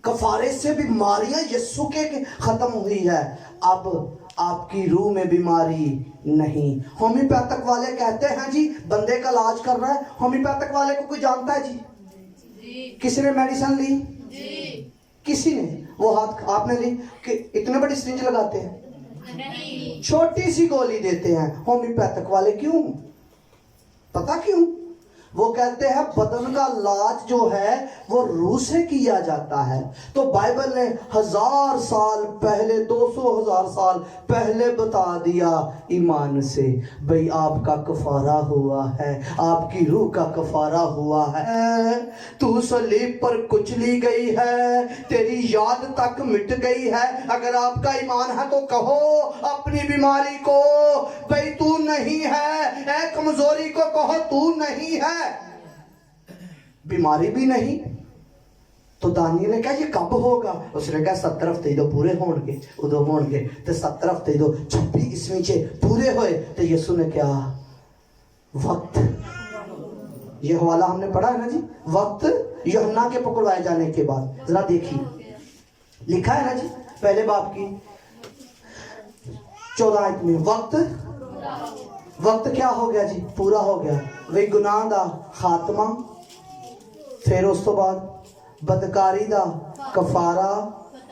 कफारे से बीमारियां यीशु के खत्म हुई है। अब आपकी रूह में बीमारी नहीं। होम्योपैथिक वाले कहते हैं जी बंदे का इलाज कर रहा है। होम्योपैथिक वाले को कोई जानता है जी? किसी ने मेडिसिन ली? किसी ने? वो हाथ आपने ली कि इतने बड़ी सिरिंज लगाते हैं? छोटी सी गोली देते हैं। होम्योपैथिक वाले क्यों? पता क्यों? वो कहते हैं बदन का इलाज जो है वो रूह से किया जाता है। तो बाइबल ने 1000 साल पहले, 200,000 साल पहले बता दिया ईमान से, भाई आपका कफारा हुआ है, आपकी रूह का कफारा हुआ है। तू सलीब पर कुचली गई है, तेरी याद तक मिट गई है। अगर आपका ईमान है तो कहो अपनी बीमारी को, भाई तू नहीं है। कमजोरी को कहो तू नहीं है। बीमारी भी नहीं तो दानियल ने कहा ये कब होगा? उसने कहा 70 हफ्ते जो पूरे होंगे उदो होंगे। तो 70 हफ्ते जो 26 ईस्वी च पूरे होए तो यीशु ने क्या वक्त, ये हवाला हमने पढ़ा है ना जी, वक्त यूहन्ना के पकड़वाए जाने के बाद। जरा देखिए लिखा है ना जी पहले बाप की 14 आयत में, वक्त क्या हो गया जी? पूरा हो गया। वही गुनाह दा खात्मा, फिर उस तो बाद बदकारी दा कफारा,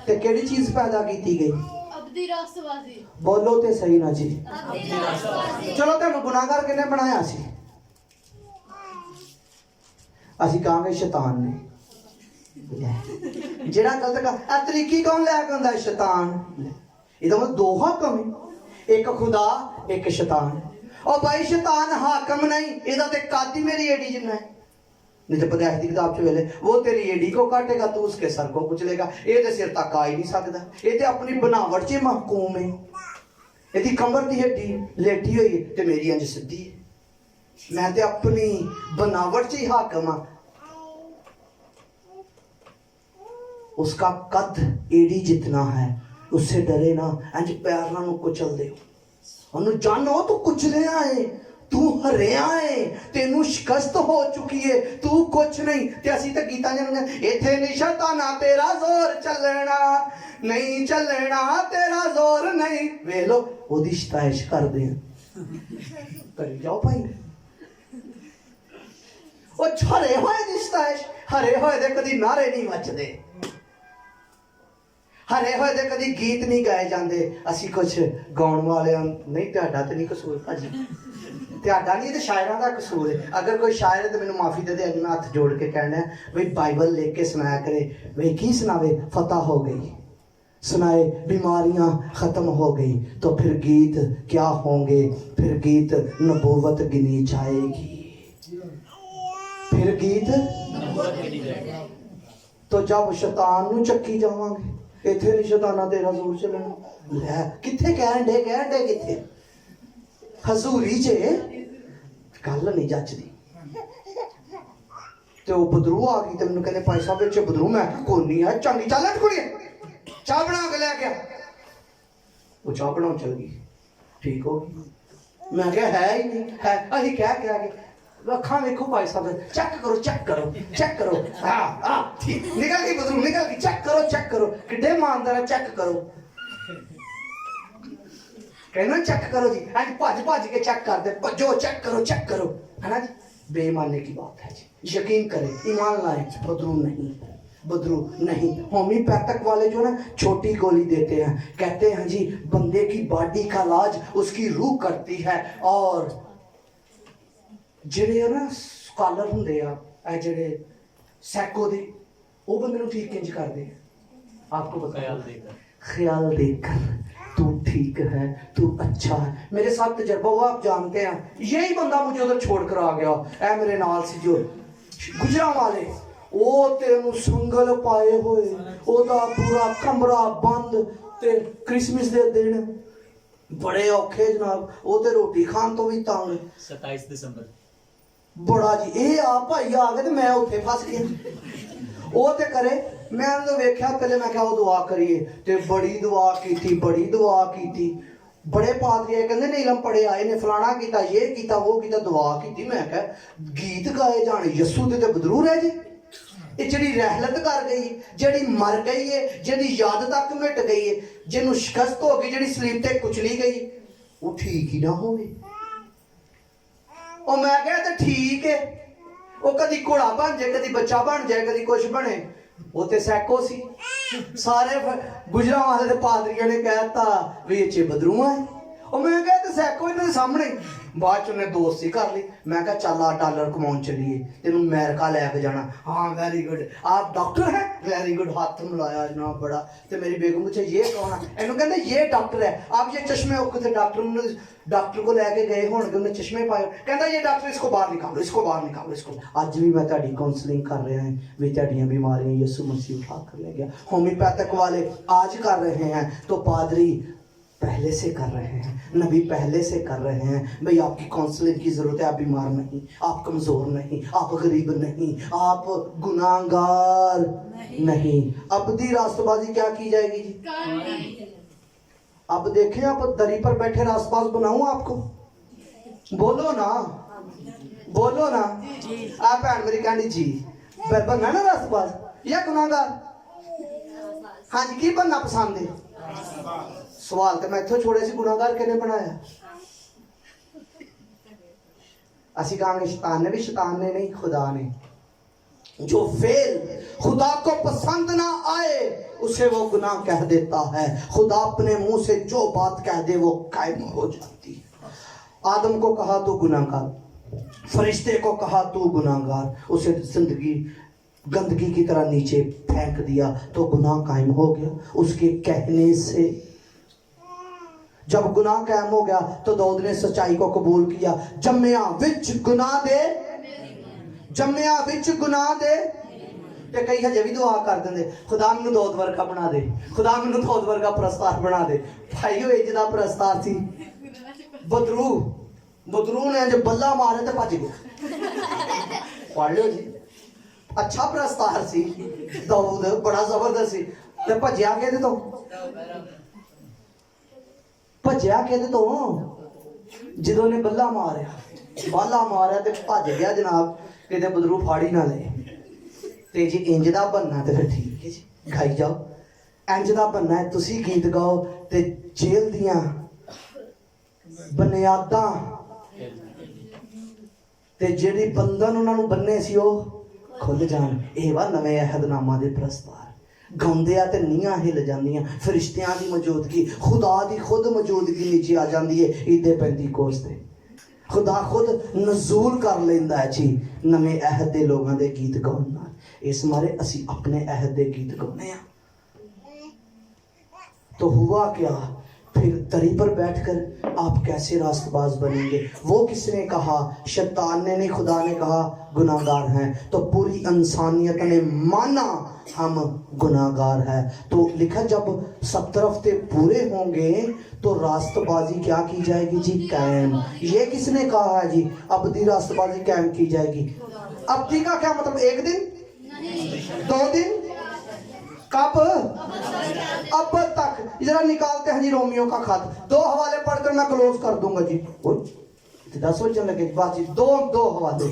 ते केड़ी चीज पैदा की गई? अब्दी रास्तबाजी। बोलो ते सही ना जी। अब्दी रास्तबाजी। चलो तेन गुनाहगार किने बनाया सी? असी कहांगे शैतान ने। जेड़ा गलत का तरीकी कौन लैके आंदा? शैतान। ये तो दो हाकम है, एक खुदा एक शैतान। और भाई शैतान हाकम नहीं, इहदा ते कादी मेरी एडी जिन्ना है। नहीं तो पैदाइश की किताब च वेले वो तेरी एडी को काटेगा, तू उसके सर को कुचलेगा। ये तो सिर तक आ ही नहीं सकता, ये तो अपनी बनावट च महकूम है। यदि कमर की हड्डी लेटी हुई है तो मेरी अंज सीधी है। मैं तो अपनी बनावट च ही हाकम हाँ। उसका कद एडी जितना है, उससे डरे ना, अंज पैर ना कुचल दे। ਉਹਨੂੰ ਜਾਣੋ ਤੂੰ ਕੁਚਲਿਆ ਏ, ਤੂੰ ਹਰਿਆ ਏ, ਤੈਨੂੰ ਸ਼ਿਕਸਤ ਹੋ ਚੁੱਕੀ ਏ, ਤੂੰ ਕੁਛ ਨਹੀਂ। ਤੇ ਅਸੀਂ ਤਾਂ ਗੀਤਾਂ ਜਨ ਇੱਥੇ ਨਹੀਂ ਸ਼ੈਤਾਨਾ ਤੇਰਾ ਜ਼ੋਰ ਚੱਲਣਾ, ਨਹੀਂ ਚੱਲਣਾ ਤੇਰਾ ਜ਼ੋਰ ਨਹੀਂ। ਵੇਖ ਲੋ ਉਹਦੀ ਸ਼ਤਾਇਸ਼ ਕਰਦੇ ਆ, ਕਰੀ ਜਾਓ ਭਾਈ। ਉਹ ਹਰੇ ਹੋਏ ਦੀ ਸ਼ਤਾਇਸ਼, ਹਰੇ ਹੋਏ ਦੇ ਕਦੀ ਨਾਰੇ ਨਹੀਂ ਵੱਜਦੇ, हरे होए दे कदी गीत नहीं गाए जाते। असी कुछ गाउन वाले नहीं, तुहाडा तो नहीं कसूर भाजी, तुहाडा नहीं तो शायरां दा कसूर है। अगर कोई शायर है तो मैनूं माफ़ी दे दे। अज मैं हथ जोड़ के कहना भाई बाइबल लेख के सुनाया करे। भाई की सुनावे? फतह हो गई, सुनाए बीमारियां ख़त्म हो गई, तो फिर गीत क्या होंगे? फिर गीत नबूवत गिनी जाएगी, फिर गीत नबूवत गिनी जाएगी। तो जब शैतान नूं चक्की जावांगे, इत्थे नहीं शैताना तेरा जोर चलना। लै कित्थे कहण दे कित्थे हजूरी च गल नहीं जचदी। ते ओ बदरू आ गई ते मैनूं कहंदे भाई साहब विच बदरू। मैं कोई नहीं है, चंगी चल कुड़िए चाह बना के लै गया। वो चाह बनाउण चल गई, ठीक हो गई। मैं कहा है ही नहीं है, असीं कह के अखा देखो भाई साहब, चेक करो चेक करो चेक करो। हाँ ठीक, निकल गई बदरू निकल गई। चेक करो किड्डे ईमानदार है, चेक करो। कहना चेक करो जी, आज भज के चेक कर दे, भजो चेक करो है ना जी। बेईमानी की बात है जी, यकीन करें, ईमान लाए, बदरू नहीं। होम्योपैथिक वाले जो ना छोटी गोली देते हैं, कहते हैं जी बंदे की बॉडी का इलाज उसकी रूह करती है। और ਜਿਹੜੇ ਨਾ ਸਕਾਲਰ ਹੁੰਦੇ ਆ, ਇਹ ਜਿਹੜੇ ਸੈਕੋ ਦੇ, ਉਹ ਬੰਦੇ ਨੂੰ ਠੀਕ ਕਿੰਜ ਕਰਦੇ ਆ? आपको बताया, ख्याल देकर तू ठीक है, तू अच्छा है। मेरे साथ तजर्बा हुआ, आप जानते हैं। यही बंदा मुझे उधर छोड़ कर आ गया, ऐ मेरे नाल सी जो गुजरा वाले, वो तेनू संगल पाए हुए, ओदा पूरा कमरा बंद, ते क्रिसमस दे दिन बड़े औखे जनाब, वो ते रोटी खान तो भी तंग। 27 दिसंबर बड़ा जी ये आ भाई आ गए, तो मैं उत्थे फस गया। वो ते करे, मैं तो वेख्या पहले, मैं क्या दुआ करिए, ते बड़ी दुआ की। बड़े पादरी कहते नहीं लम पड़े आए ने, फलाना किया, ये किया, वो किया, दुआ की। मैं क्या गीत गाए जाने, यस्सू ते बदरू रह जे। ये जिहड़ी रहलत कर गई, जिहड़ी मर गई है, जिहड़ी याद तक मिट गई है, जिन्हों शिकस्त हो गई, जिहड़ी सलीब ते कुचली गई, वो ठीक ही ना होवे। और मैं कहा तो ठीक है, वो कदी घोड़ा बन जाए, कदी बच्चा बन जाए, कदी कुछ बने, वो तो सैको सी। सारे गुजरांवाले दे पादरियां ने कहता भी ये बदरूआ है। और मैं कहा तो सैको इन्होंने सामने। बाद च उन्हें दोस्ती कर ली। मैं कहा चल आ डॉलर कमाउन चलिए, तेनू अमेरिका लैके जाना। हाँ वेरी गुड, आप डॉक्टर हैं? वेरी गुड, हाथ मिलाया जनाब बड़ा। तो मेरी बेगम पूछे ये कौन है? इन्हों कहते ये डॉक्टर है। आप ये चश्मे कितने डॉक्टर को लैके गए होंगे, उन्हें चश्मे पाए, कहता ये डॉक्टर इसको बाहर निकालो, इसको बाहर निकालो, इसको। अज भी मैं ताड़ी काउंसलिंग कर रहा हैं भी ताड़ियां बीमारियां यीशु मसीह उठा कर ले गया। होम्योपैथिक वाले आज कर रहे हैं, तो पादरी पहले से कर रहे हैं, नबी पहले से कर रहे हैं। भाई आपकी काउंसलिंग की जरूरत है, आप बीमार नहीं, आप कमजोर नहीं, आप गरीब नहीं, आप गुनाहगार नहीं। अबदी रास्तबाजी क्या की जाएगी जी? अब देखें, आप दरी पर बैठे रास्तबाज बनाऊं आपको? बोलो ना, बोलो ना। आप भैन मेरी कहनी जी बनना ना रास्तबाज या गुनाहगार? हाँ जी, की बनना पसंद है? सवाल तो मैं इत्थों छोड़े सी, गुनाहगार किहने बनाया? असी कहांगे शैतान ने, भी शैतान ने नहीं, खुदा ने। जो फेल खुदा को पसंद ना आए उसे वो गुनाह कह देता है। खुदा अपने मुंह से जो बात कह दे वो कायम हो जाती है। आदम को कहा तू गुनाहगार, फरिश्ते को कहा तू गुनाहगार, उसे जिंदगी गंदगी की तरह नीचे फेंक दिया तो गुनाह कायम हो गया उसके कहने से। जब गुनाह कायम हो गया तो दाऊद ने सच्चाई को कबूल किया। जम्मिया विच गुनाह दे, जम्मिया विच गुनाह दे। ते कई हजे भी दुआ कर देंगे, खुदा मैनू दाऊद वर्गा बना दे, खुदा मैनू दाऊद वर्गा प्रस्तार बना दे। भाई वो इंज दा प्रस्तार सी। बदरू ने जो बल्ला मारे तो भज गया। पढ़ लो जी, अच्छा प्रस्तार सी दाऊद, बड़ा जबरदस्त सी। ते भजया कहदे तो, भजया कहदे तो जो ने बल्ला मारिया, बाला मारिया ते भज गया जनाब, किते बदरू फाड़ी ना ले। ते जी इंज दा बनना ते फिर ठीक है जी, गाई जाओ। इंज दा बनना है, तुसी गीत गाओ ते जेल दियां बुनियादां ते जेड़ी बंधन उन्होंने बन्ने सी वो खुल जान। ये वा नवे अहदनामा दे प्रस्तार। गाउंदिया ते नीहां हिल जांदियां, फरिश्तियां दी मौजूदगी, खुदा दी खुद मौजूदगी नीचे आ जाती है। ईदे पेंतीकोस्त ते खुदा खुद नजूल कर लेंदा है जी नवे अहद दे लोगों दे गीत गाउण नाल। इस मारे असी अपने अहद दे गीत गाउने आ। तो हुआ क्या, फिर दरी पर बैठकर आप कैसे रास्तबाज बनेंगे? वो किसने कहा? शैतान ने नहीं, खुदा ने कहा गुनाहगार हैं। तो पूरी इंसानियत ने माना हम गुनाहगार हैं। तो लिखा जब 70 हफ्ते पूरे होंगे तो रास्तबाजी क्या की जाएगी जी? कायम। ये किसने कहा है जी? अबदी रास्तबाजी कायम की जाएगी। अबदी का क्या मतलब? एक दिन, 2 दिन, कब? अब तक। जरा निकालते हैं जी रोमियो का खत। 2 हवाले पढ़कर मैं क्लोज कर दूंगा जी। 10 बजने लगे बात जी। 2 हवाले।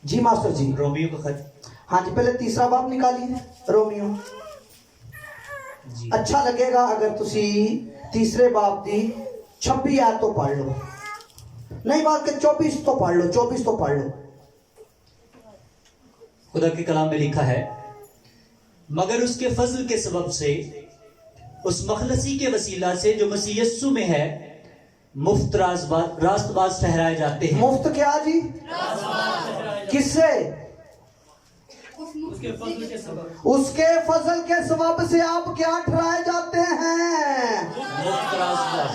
जी मास्टर जी, रोमियो का खत। हाँ जी, पहले तीसरा बाब निकालिए रोमियो जी। अच्छा लगेगा अगर तुसी तीसरे बाब की 26 आयत तो पढ़ लो। नहीं बात के 24 तो पढ़ लो, 24 तो पढ़ लो। खुदा के कलाम में लिखा है, मगर उसके फजल के सबब से, उस मखलसी के वसीला से जो मसीह यस्सु में है, मुफ्त रास्तबाज ठहराए जाते हैं। मुफ्त क्या जी? किससे? उसके फजल के सबब से आप क्या ठहराए जाते हैं?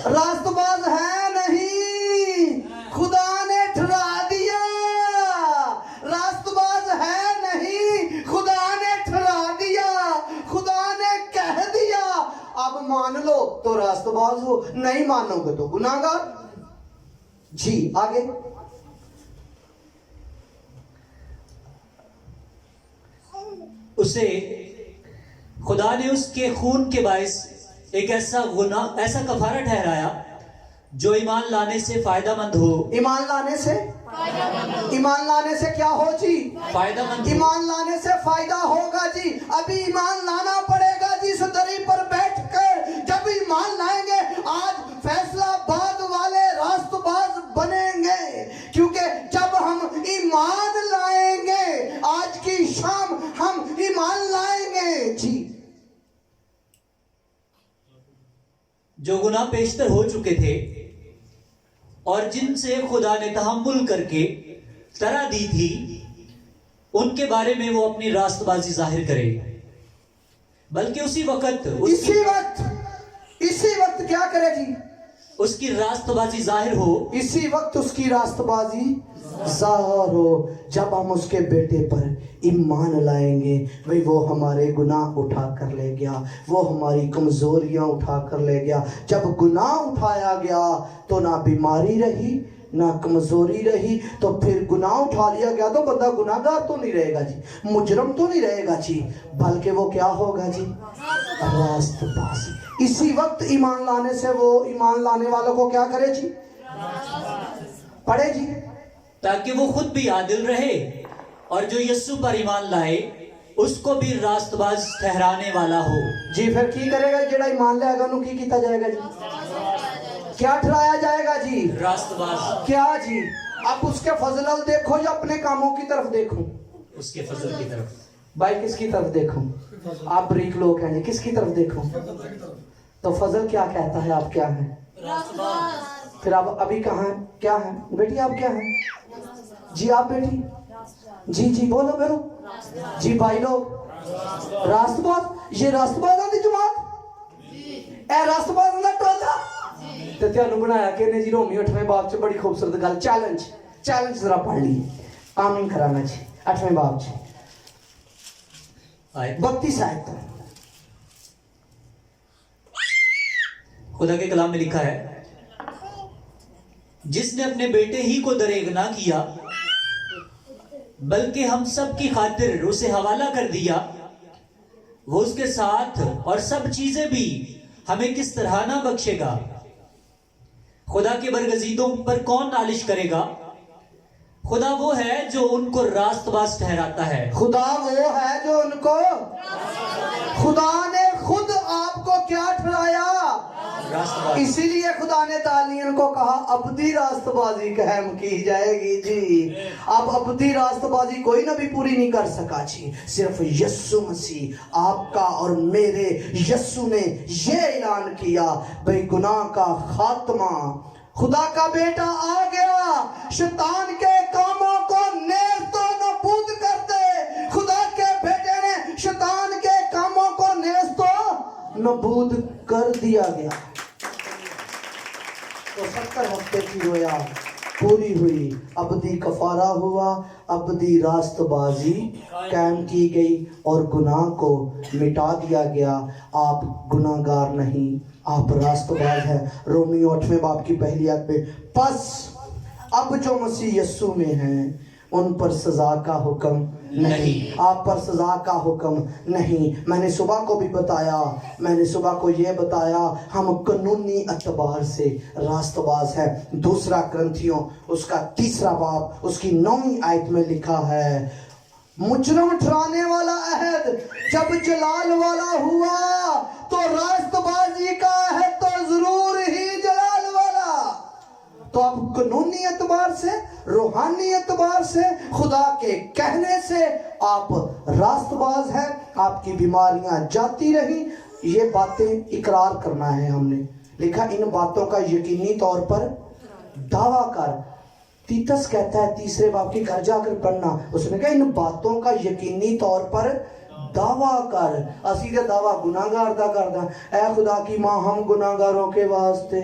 रास्तबाज है नहीं, खुदा ने ठहरा दिया। रास्तबाज है नहीं, खुदा ने ठहरा दिया, खुदा ने कह दिया। अब मान लो तो रास्तबाज हो, नहीं मानोगे तो गुनाहगार। जी आगे। उसे खुदा ने उसके खून के बायस एक ऐसा कफारा ठहराया जो ईमान लाने से फायदामंद हो। ईमान लाने से, ईमान लाने से क्या हो जी? फायदामंद हो। ईमान लाने से फायदा होगा जी। अभी ईमान लाना पड़ेगा जी। सुतरी पर बैठकर जब ईमान लाएंगे, आज फैसलाबाद वाले रास्तबाज बनेंगे, क्योंकि जब हम ईमान लाएंगे, आज की शाम हम ईमान लाएंगे जी। जो गुनाह पेशतर हो चुके थे और जिनसे खुदा ने तहम्मुल करके तरा दी थी, उनके बारे में वो अपनी रास्तबाजी जाहिर करे। बल्कि उसी वक्त इसी वक्त क्या करे जी? उसकी रास्तबाजी जाहिर हो। इसी वक्त उसकी रास्तबाजी जाहिर हो, जब हम उसके बेटे पर ईमान लाएंगे। भाई वो हमारे गुनाह उठा कर ले गया, वो हमारी कमजोरियां उठा कर ले गया। जब गुनाह उठाया गया तो ना बीमारी रही ना कमजोरी रही, तो फिर गुनाह उठा लिया गया तो बंदा गुनाहगार तो नहीं रहेगा जी, मुजरम तो नहीं रहेगा जी, बल्कि वो क्या होगा जी? रास्तबाज। इसी वक्त ईमान लाने से वो ईमान लाने वालों को क्या करे जी? पढ़े जी, ताकि वो खुद भी आदिल रहे और जो यस्सु पर ईमान लाए उसको भी रास्तबाज ठहराने वाला हो जी। फिर की करेगा? जेड़ा ईमान लाएगा उन्हें की किया जाएगा जी? क्या ठहराया जाएगा जी? रास्तबाज। क्या जी? अब उसके फजल देखो या अपने कामों की तरफ देखो? उसके फजल की तरफ। भाई किसकी तरफ देखो? आप बरीक लोग हैं जी, किसकी तरफ देखो? तो फजल क्या कहता है? आप क्या हैं? फिर आप अभी कहाँ हैं? क्या है बेटी? आप क्या हैं जी? आप बेटी जी जी बोलो बोलो जी। भाई लोग रास्तबाज, ये रास्तबाज आदि जमात ए रास्तबाज ना टोला ते त्यानू बनाया किने जी? रोमी 8वें बाब च बड़ी खूबसूरत गल, चैलेंज जरा पढ़ ली। आमीन कराना जी। 8वें बाब च 32 आयत खुदा के कलाम में लिखा है, जिसने अपने बेटे ही को दरेग ना किया बल्कि हम सब की खातिर उसे हवाला कर दिया, वो उसके साथ और सब चीजें भी हमें किस तरह ना बख्शेगा। खुदा के बरगजीदों पर कौन नालिश करेगा? खुदा वो है जो उनको रास्तबाज ठहराता है। खुदा वो है जो उनको, खुदा ने खुद आपको क्या ठहराया? रास्तबाज। इसीलिए खुदा ने तालियन को कहा अबदी रास्तबाजी कायम की जाएगी जी। अब अबदी रास्तबाजी कोई नबी पूरी नहीं कर सका जी, सिर्फ यस्सु मसीह आपका और मेरे यस्सु ने ये ऐलान किया, भाई गुनाह का खात्मा, खुदा का बेटा आ गया, शैतान के कामों को नेस्तो नबूद कर दे। खुदा के बेटे ने शैतान के कामों को नेस्तो नबूद कर दिया गया। तो 70 हफ्ते की रोया पूरी हुई, अबदी कफारा हुआ, अबदी रास्तबाजी कायम की गई और गुनाह को मिटा दिया गया। आप गुनाहगार नहीं, आप रास्तबाज हैं। रोमी 8वें बाब की पहली आयत में, बस अब जो मसीह यस्सु में हैं उन पर सजा का हुक्म नहीं, आप पर सजा का हुक्म नहीं। मैंने सुबह को भी बताया, मैंने सुबह को ये बताया, हम कानूनी एतबार से रास्तबाज है। 2 ग्रंथियों उसका 3 बाब उसकी 9वीं आयत में लिखा है, मुजरम ठहराने वाला अहद जब जलाल वाला हुआ तो रास्तबाजी का अहद तो जरूर ही जलाल वाला। तो आप कानूनी एतबार से, रूहानी एतबार से, खुदा के कहने से आप रास्तबाज हैं। आपकी बीमारियां जाती रही, ये बातें इकरार करना है हमने। लिखा इन बातों का यकीनी तौर पर दावा कर। तीतस कहता है 3 बाब की, घर जाकर पढ़ना, उसने कहा इन बातों का यकीनी तौर पर दावा कर। असी तो दावा गुनाहगार दा करदा, ऐ खुदा की मां हम गुनाहगारों के वास्ते।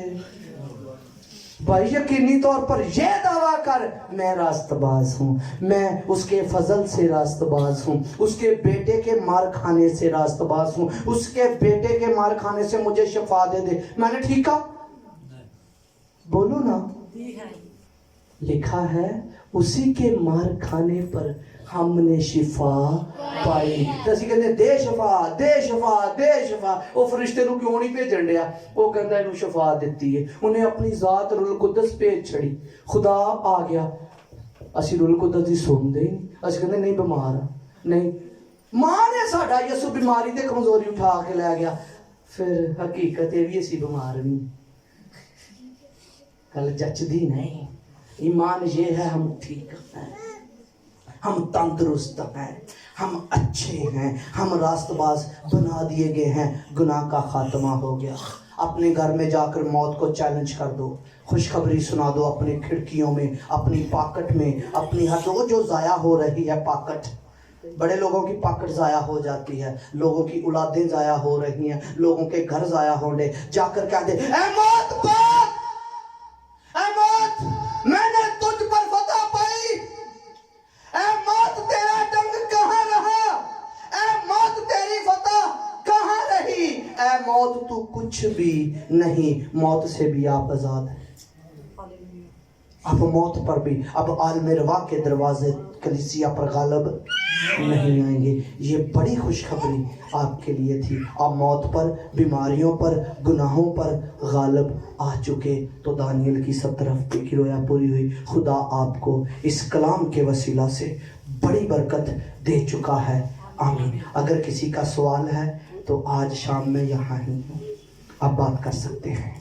भाई यकीनी तौर पर यह दावा कर, मैं रास्तबाज हूँ, मैं उसके फजल से रास्तबाज हूँ, उसके बेटे के मार खाने से रास्तबाज हूँ, उसके बेटे के मार खाने से मुझे शफा दे। मैंने ठीक कहा? बोलो ना। लिखा है उसी के मार खाने पर हमने शिफा पाई। तो ਅਸੀਂ ਕਹਿੰਦੇ ਦੇ ਸ਼ਫਾ ਦੇ ਸ਼ਫਾ ਦੇ ਸ਼ਫਾ। ਉਹ ਫਰਿਸ਼ਤੇ ਨੂੰ ਕਿਉਂ ਨਹੀਂ ਭੇਜਣ ਡਿਆ? ਉਹ ਕਹਿੰਦਾ ਇਹਨੂੰ ਸ਼ਫਾ ਦਿੱਤੀ ਹੈ ਉਹਨੇ, ਆਪਣੀ ਜ਼ਾਤ ਰੂਲ ਕੁਦਸ ਭੇਜ ਛੜੀ। ਖੁਦਾ ਆ ਗਿਆ, ਅਸੀਂ ਰੂਲ ਕੁਦਸ ਦੀ ਸੁਣਦੇ ਹੀ ਨਹੀਂ। ਅਸੀਂ ਕਹਿੰਦੇ ਨਹੀਂ ਬਿਮਾਰ ਆ, ਨਹੀਂ। ਮਾਂ ਨੇ ਸਾਡਾ ਯਿਸੂ ਬਿਮਾਰੀ ਤੇ ਕਮਜ਼ੋਰੀ ਉਠਾ ਕੇ ਲੈ ਗਿਆ। ਫਿਰ ਹਕੀਕਤ ਇਹ ਵੀ ਅਸੀਂ ਬਿਮਾਰ ਨਹੀਂ। कल जचदी नहीं। ईमान ये है हम ठीक हैं, हम तंदुरुस्त हैं, हम अच्छे हैं, हम रास्तबाज बना दिए गए हैं। गुनाह का खात्मा हो गया। अपने घर में जाकर मौत को चैलेंज कर दो, खुशखबरी सुना दो अपनी खिड़कियों में, अपनी पॉकेट में, अपनी हर रोज जो ज़ाया हो रही है पॉकेट। बड़े लोगों की पॉकेट ज़ाया हो जाती है, लोगों की औलादें ज़ाया हो रही हैं, लोगों के घर ज़ाया हो रहे। जाकर कह दे ऐ मौत भाग, ऐ मौत मैंने तुझ पर फतह पाई। ऐ मौत तेरा डंग कहाँ रहा? ऐ मौत तेरी फतह कहाँ रही? ऐ मौत तू कुछ भी नहीं, मौत से भी आप आजाद हैं। अब मौत पर भी, अब आलमिरवा के दरवाजे कलीसिया पर गालब नहीं आएंगे। ये बड़ी खुशखबरी आपके लिए थी। आप मौत पर, बीमारियों पर, गुनाहों पर गालब आ चुके। तो दानियल की सब तरफ की रोया पूरी हुई। खुदा आपको इस कलाम के वसीला से बड़ी बरकत दे चुका है। आमीन। अगर किसी का सवाल है तो आज शाम में यहाँ ही हूँ, आप बात कर सकते हैं।